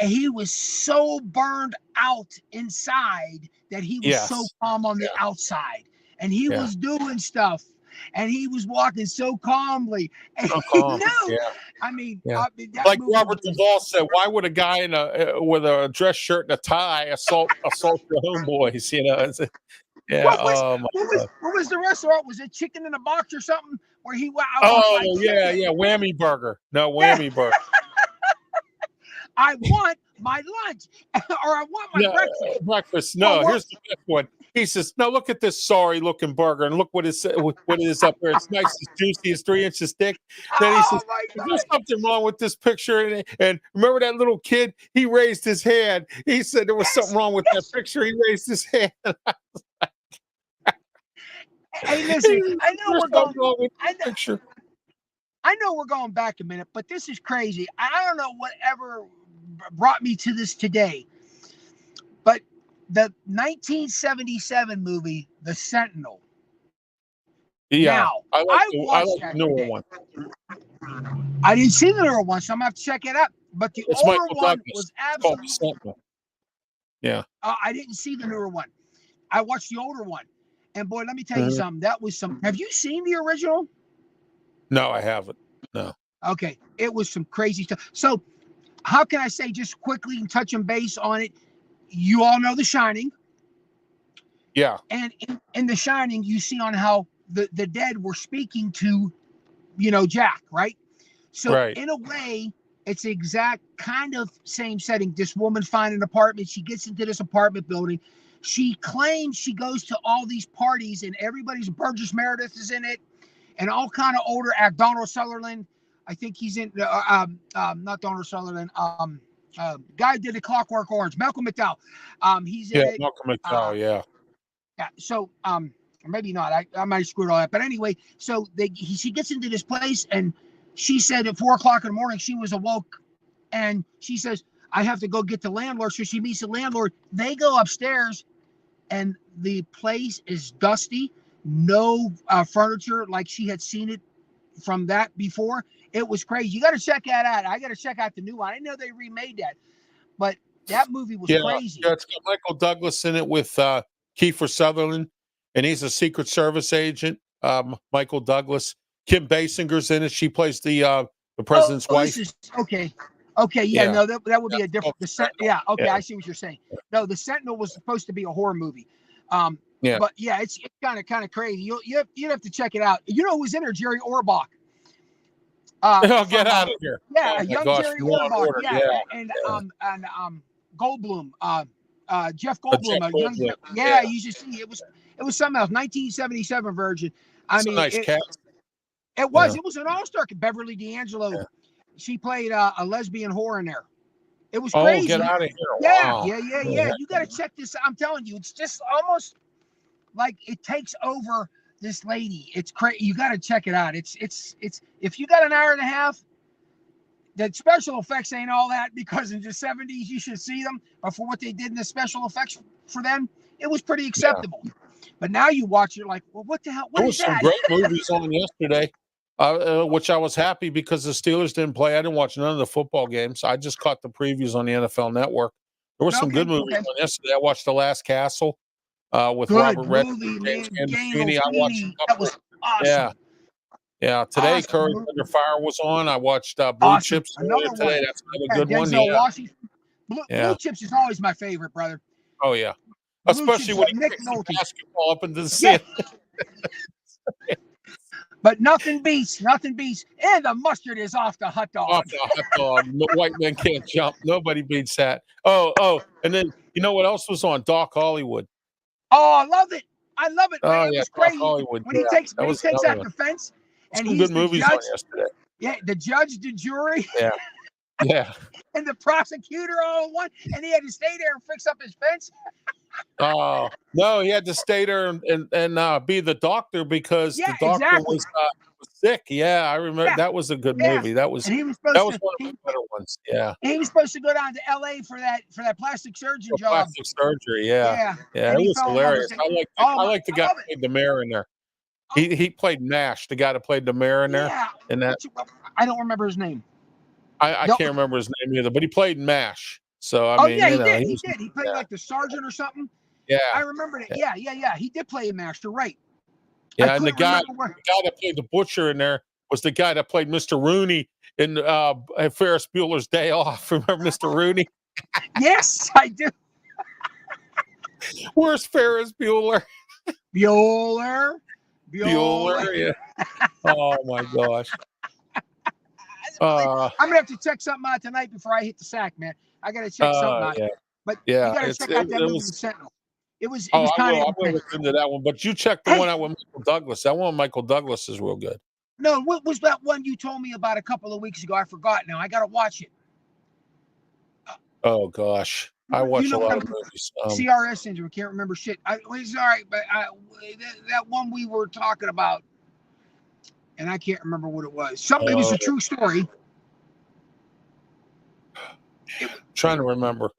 he was so burned out inside that he was so calm on the outside, and he was doing stuff, and he was walking so calmly. And So calm. I mean, Like Robert Duvall said, why would a guy with a dress shirt and a tie assault your homeboys? What was the restaurant? Was it Chicken in a Box or something? Where he Whammy Burger. No, Whammy Burger. I want my lunch, or I want my breakfast. Breakfast. No, here's the best one. He says, "No, look at this sorry-looking burger, and look what it is up there. It's nice, it's juicy, it's 3 inches thick." Then he says, "There's something wrong with this picture." And remember that little kid? He raised his hand. He said there was something wrong with that picture. He raised his hand. Hey, listen, I know we're going back a minute, but this is crazy. I don't know whatever brought me to this today, but the 1977 movie, The Sentinel. Yeah, now, I like the newer one. I didn't see the newer one, so I'm gonna have to check it out. But the older one was absolutely. Yeah. I didn't see the newer one. I watched the older one, and boy, let me tell you something. That was some. Have you seen the original? No, I haven't. No. Okay, it was some crazy stuff. So, how can I say just quickly and touching base on it? You all know The Shining. Yeah. And in The Shining, you see on how the dead were speaking to, Jack, right? So in a way, it's the exact kind of same setting. This woman finds an apartment. She gets into this apartment building. She claims she goes to all these parties, and everybody's Burgess Meredith is in it, and all kind of older act. Donald Sutherland, I think he's in. Not Donald Sutherland. Guy who did The Clockwork Orange. Malcolm McDowell. He's in it. Malcolm McDowell. Yeah. So maybe not. I might have screwed all that. But anyway, so she gets into this place, and she said at 4:00 in the morning she was awoke, and she says, "I have to go get the landlord." So she meets the landlord. They go upstairs, and the place is dusty. No furniture like she had seen it from that before. It was crazy. You got to check that out. I got to check out the new one. I didn't know they remade that, but that movie was crazy. Yeah, it's got Michael Douglas in it with Kiefer Sutherland, and he's a Secret Service agent. Michael Douglas. Kim Basinger's in it. She plays the president's wife. Okay. Okay, yeah, Yeah. no, that would be Yeah, a different. The Sentinel. yeah, okay, Yeah. I see what you're saying. No, the Sentinel was supposed to be a horror movie. Yeah. But yeah, it's kind of crazy. You'd have to check it out. You know who was in there? Jerry Orbach. Oh, From get out of here. yeah, Oh my young gosh. Jerry Law and Orbach. Order. Yeah, Yeah. and Goldblum. Jeff Jeff Goldblum, a young Goldblum. yeah. You should see it was something else. 1977 version. I That's a mean, nice cast. it Yeah. was an all-star. Beverly D'Angelo. Yeah. She played a lesbian whore in there. It was Oh, crazy. get out of here. Yeah, Wow. yeah. You got to check this. I'm telling you, it's just almost like it takes over this lady. It's crazy. You got to check it out. It's if you got an hour and a half, the special effects ain't all that, because in the 70s you should see them. But for what they did in the special effects for them, it was pretty acceptable. Yeah. But now you watch, you're like, well, what the hell? What there is was some that? great movies on yesterday, which I was happy because the Steelers didn't play. I didn't watch none of the football games. I just caught the previews on the NFL Network. There were some good movies on yesterday. I watched The Last Castle with Robert Redford, James Gandolfini. I watched a couple. That was awesome. Yeah. Today, awesome. Courage Under Fire was on. I watched Blue Chips another today. one. That's another good one. Yeah. Washington. Blue Chips is always my favorite, brother. Oh yeah, especially when he kicks the basketball up into the ceiling. Yeah. But nothing beats, and the mustard is off the hot dog. Off the hot dog. White men can't jump. Nobody beats that. Oh, and then you know what else was on? Doc Hollywood. Oh, I love it. Oh it yeah, was crazy. Doc Hollywood. When he takes out the fence, and some he's good movies judge. On yesterday. Yeah, the judge, the jury. Yeah. Yeah. And the prosecutor all in one, and he had to stay there and fix up his fence. Oh no, he had to stay there and be the doctor because the doctor was sick. Yeah, I remember that was a good movie. That was one of the better ones. Yeah, he was supposed to go down to L.A. for that plastic surgeon job. Plastic surgery. Yeah. It was hilarious. I like the guy who played the mayor in there. He played Nash, the guy that played the mayor in there. Yeah, and that I don't remember his name. I can't remember his name either, but he played MASH. So I mean, he did. He played like the sergeant or something. Yeah, I remember it. Yeah. He did play a master, right? Yeah, and the guy that played the butcher in there was the guy that played Mr. Rooney in Ferris Bueller's Day Off. Remember Mr. Rooney? Yes, I do. Where's Ferris Bueller? Bueller. Yeah. Oh my gosh. I'm gonna have to check something out tonight before I hit the sack, man. I gotta check something out. Yeah. But you gotta check out that movie, The Sentinel. It was kind of. I will look into that one. But you check the one out with Michael Douglas. That one with Michael Douglas is real good. No, what was that one you told me about a couple of weeks ago? I forgot now. I gotta watch it. Oh gosh, I watch a lot of movies. CRS syndrome. Can't remember shit. It's all right, but that one we were talking about, and I can't remember what it was. It was a true story. Trying to remember.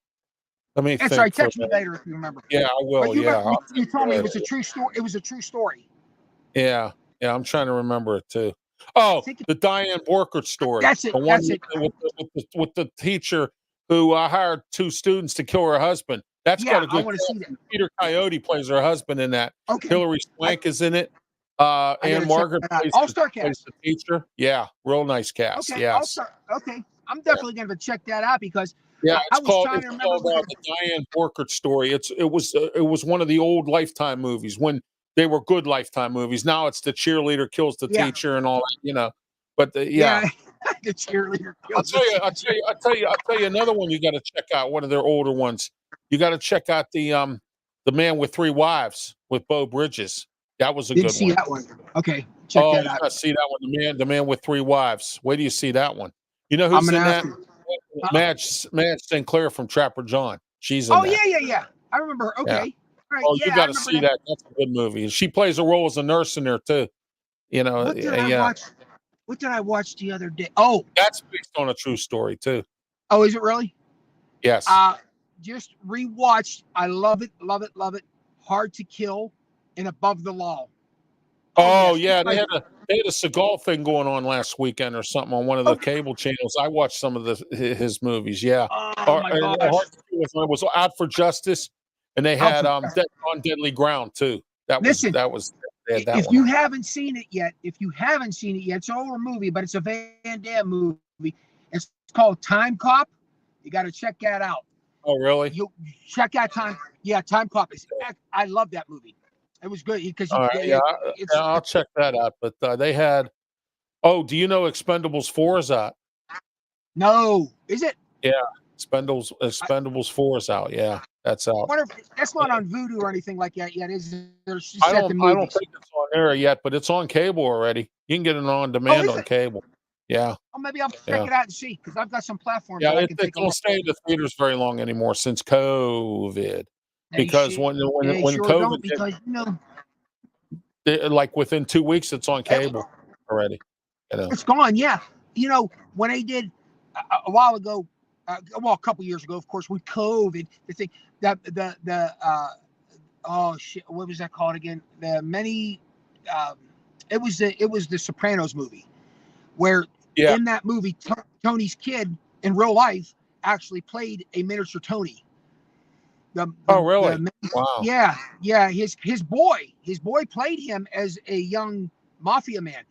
Let me. That's right. Text me later if you remember. Yeah, I will. You told me it was a true story. It was a true story. Yeah, I'm trying to remember it too. Oh, the Diane Borkert story. That's it. That's it. With the teacher who hired two students to kill her husband. That's got a good. I want to see that. Peter Coyote plays her husband in that. Okay. Hilary Swank is in it. Anne Margaret plays the teacher. Yeah, real nice cast. Okay. Yes. Okay. I'm definitely going to check that out because it's called the Diane Borkert story. It was one of the old Lifetime movies when they were good Lifetime movies. Now it's the cheerleader kills the teacher and all that, But the cheerleader kills. I'll tell you another one you got to check out. One of their older ones. You got to check out the Man with Three Wives with Beau Bridges. That was a good one. Didn't see that one. Okay, check that out. You got to see that one. The Man with Three Wives. Where do you see that one? You know who's in that? Madge Sinclair from Trapper John. She's in that. Yeah. I remember her. Okay. Yeah. Right. You got to see that. That's a good movie. She plays a role as a nurse in there too. What did I watch the other day? Oh, that's based on a true story too. Oh, is it really? Yes. Just rewatched. I love it. Hard to Kill and Above the Law. Oh yeah, they had a Seagal thing going on last weekend or something on one of the cable channels. I watched some of his movies. Yeah. Oh my gosh. It was Out for Justice, and they had on Deadly Ground too. If you haven't seen it yet, it's an older movie, but it's a Van Damme movie. It's called Time Cop. You got to check that out. Oh, really? You check out Time. Yeah, Time Cop is. I love that movie. It was good because All right, yeah, I'll check that out. But they had. Oh, do you know Expendables 4 is out? no, is it? Yeah, Expendables 4 is out. Yeah, that's I out. wonder if that's not on Vudu or anything like that yet. Is there's just I set the don't movies? think it's on there yet, but it's on cable already. You can get it on Oh, demand is on it? cable. Yeah, Oh, maybe I'll check yeah, it out and see because I've got some platforms yeah. that I It can it take a don't look. stay in the theaters very long anymore since COVID. They Because should. They when sure COVID don't hit, because like within 2 weeks, it's on cable already. You know. it's gone. Yeah, when they did a while ago, well, a couple years ago, of course, with COVID, the thing that oh shit, what was that called again? The many, um, it was the Sopranos movie where Yeah. in that movie Tony's kid in real life actually played a miniature Tony. Oh, really? Wow. Yeah. His boy played him as a young mafia man.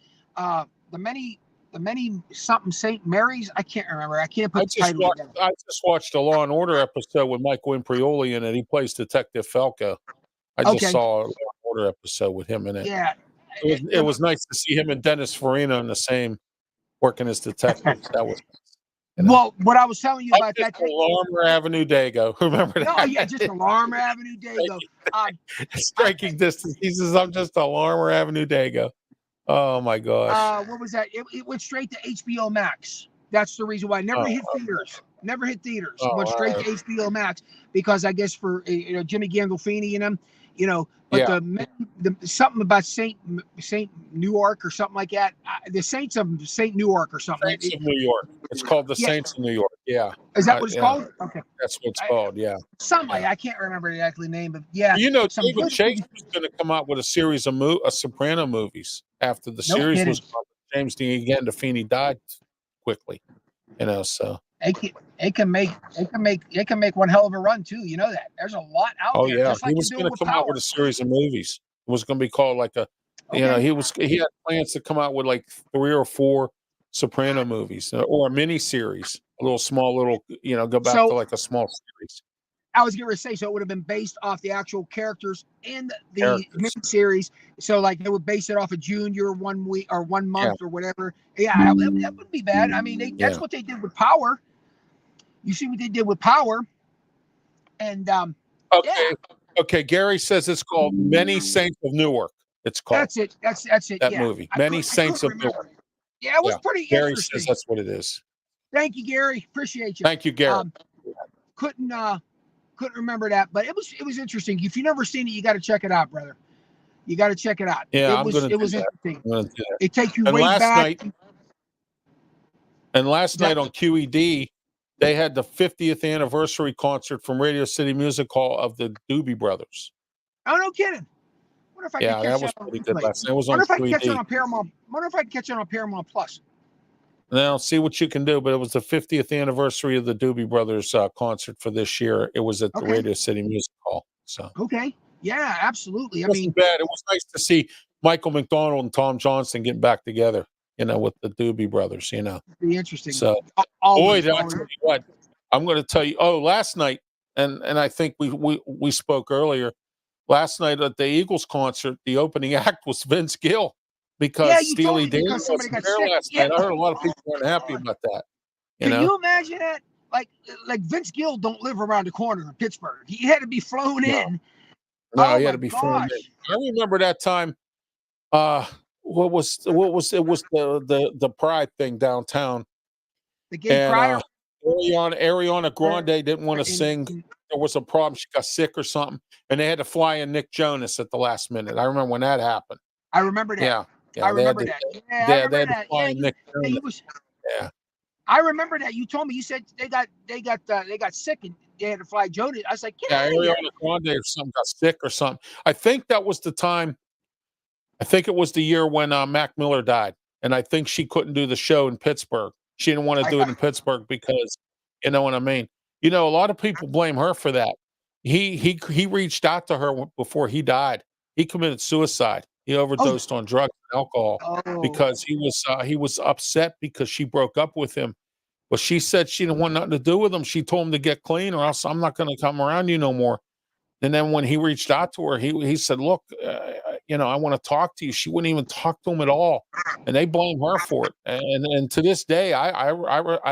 The many something Saint Mary's. I can't remember. I can't put the title together. I just watched a Law and Order episode with Michael Imperioli in it. He plays Detective Falco. I just Okay. saw a Law and Order episode with him in it. Yeah. It was nice to see him and Dennis Farina in the same working as detectives. That was Well, what I was telling you about that thing. Alarmer Avenue Dago. Remember that? No, yeah, just Alarm Avenue Dago. Striking distance. He says, I'm just Alarmer Avenue Dago. Oh my gosh. What was that? It went straight to HBO Max. That's the reason why. Never hit theaters. Never hit theaters. Went straight to HBO Max because I guess for Jimmy Gandolfini and them, But the something about Saint Newark or something like that. The Saints of Saint Newark or something. Saints of New York. It's called the Saints of New York. Yeah. Is that what it's called? Okay. That's what it's called. Yeah. Something like I can't remember exactly the name, but yeah. David Chase was going to come out with a series of Soprano movies after the series was called. James Gandolfini died quickly. So it can make one hell of a run too. You know that there's a lot out there. Yeah, just like he was going to come out with a series of movies. It was going to be called like he had plans to come out with like 3 or 4 Soprano movies or a mini series, go back to like a small series. I was going to say, so it would have been based off the actual characters in the mini series. So like they would base it off of Junior 1 week or 1 month or whatever. Yeah, that wouldn't be bad. I mean, that's what they did with Power. You see what they did with Power. And Okay. Gary says it's called Many Saints of Newark. It's called. That's it. That's it. That movie, Many Saints of Newark. Yeah, it was pretty Gary interesting. says that's what it is. Thank you, Gary. Appreciate you. Thank you, Gary. Couldn't remember that, but it was interesting. If you've never seen it, you got to check it out, brother. You got to check it out. Yeah, it was interesting. It takes you way back. Last night on QED, they had the 50th anniversary concert from Radio City Music Hall of the Doobie Brothers. Oh, no kidding. Wonder if I can catch that was pretty good last night. It was on QED. Wonder if I can catch it on Paramount. Wonder if I can catch it on Paramount Plus. Now, see what you can do, but it was the 50th anniversary of the Doobie Brothers concert for this year. It was at the Radio City Music Hall. So okay, yeah, absolutely. It wasn't bad. It was nice to see Michael McDonald and Tom Johnston getting back together, with the Doobie Brothers. Be interesting. So, boy, did I tell you what, I'm going to tell you. Oh, last night, and I think we spoke earlier. Last night at the Eagles concert, the opening act was Vince Gill. Because Steely Dan wasn't there last night. I heard a lot of people weren't happy about that. Can you imagine that? Like Vince Gill don't live around the corner in Pittsburgh. He had to be flown in. No, he had to be flown in. I remember that time. What was it? Was the Pride thing downtown? The gay pride. Ariana Grande didn't want to sing. There was a problem. She got sick or something, and they had to fly in Nick Jonas at the last minute. I remember when that happened. I remember that. Yeah. I remember that. I remember that. I remember that. You told me. You said they got sick and they had to fly Jonas. I was like, Ariana Grande or something got sick or something. I think that was the time. I think it was the year when Mac Miller died, and I think she couldn't do the show in Pittsburgh. She didn't want to do it in Pittsburgh because, you know what I mean. A lot of people blame her for that. He reached out to her before he died. He committed suicide. He overdosed on drugs and alcohol because he was upset because she broke up with him Well, she said she didn't want nothing to do with him. She told him to get clean, or else I'm not going to come around you no more. And then when he reached out to her, he said, "Look, I want to talk to you." She wouldn't even talk to him at all, and they blame her for it. And to this day, I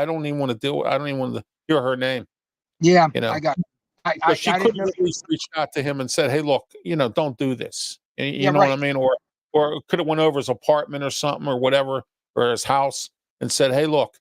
don't even want to deal. I don't even want to hear her name. Yeah, You know, I got. because she I could didn't have know. at least reached out to him and said, "Hey, look, don't do this." Yeah, You know what right. I mean? Or could have went over his apartment or something or whatever, or his house, and said, "Hey, look,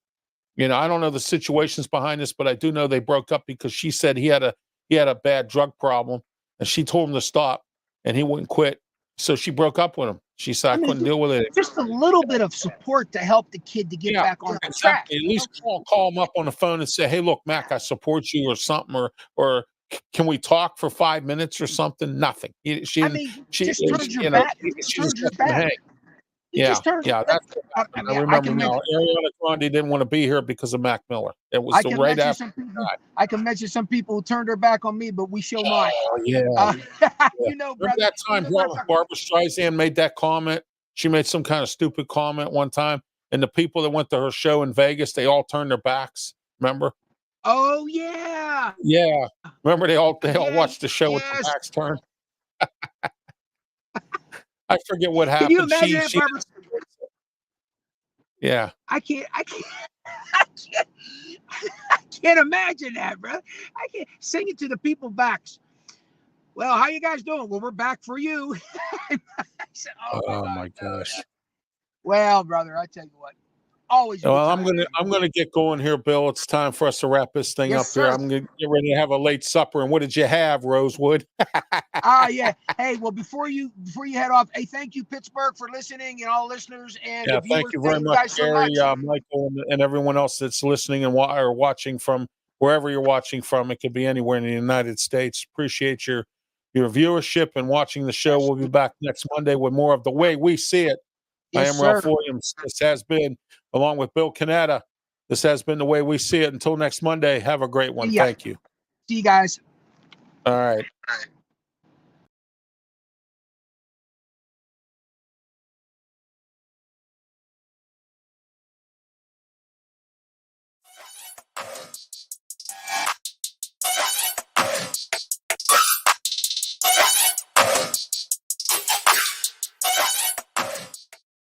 I don't know the situations behind this, but I do know they broke up because she said he had a bad drug problem, and she told him to stop, and he wouldn't quit. So she broke up with him. She said I I mean, couldn't deal with it." just a little bit of support to help the kid to get Yeah, back on track. exactly. At least call him up on the phone and say, "Hey, look, Mac, I support you," or something, or "Can we talk for 5 minutes or something?" Nothing. She I didn't. mean, She, just turns your you know, back. It just she just turns your let them back. hang. It Yeah, just turns. yeah, that's what I happened. I mean, remember now. Ariana Grande didn't want to be here because of Mac Miller. It was I the can right mention after some he people. died. I can mention some people who turned their back on me, but we shall not. Oh yeah, Uh, yeah. Remember brother. that time Barbara Streisand made that comment? She made some kind of stupid comment one time, and the people that went to her show in Vegas, they all turned their backs. Remember? Oh yeah. Yeah. Remember they all Yes. watched the show with their Yes. backs turned? I forget what Can you happened. imagine She that, she Barbara? Yeah. I can't. I can't. I can't. I can't imagine that, bro. I can't sing it to the people backs. Well, how you guys doing? Well, we're back for you. I said, oh my Oh God. my gosh. Well, brother, I tell you what, always a good Well, I'm time. gonna I'm gonna get going here, Bill. It's time for us to wrap this thing Yes, up here. sir. I'm gonna get ready to have a late supper. And what did you have, Rosewood? Yeah. Hey, well, before you head off, hey, thank you, Pittsburgh, for listening, and all listeners and the Yeah, thank viewers. you very Thank you much, guys so Gary, much. Michael, and everyone else that's listening and or watching from wherever you're watching from. It could be anywhere in the United States. Appreciate your viewership and watching the show. We'll be back next Monday with more of The Way We See It. I Yes, am Ralph sir. Williams. This has been, along with Bill Canatta, this has been The Way We See It. Until next Monday, have a great one. Yeah. Thank you. See you guys. All right.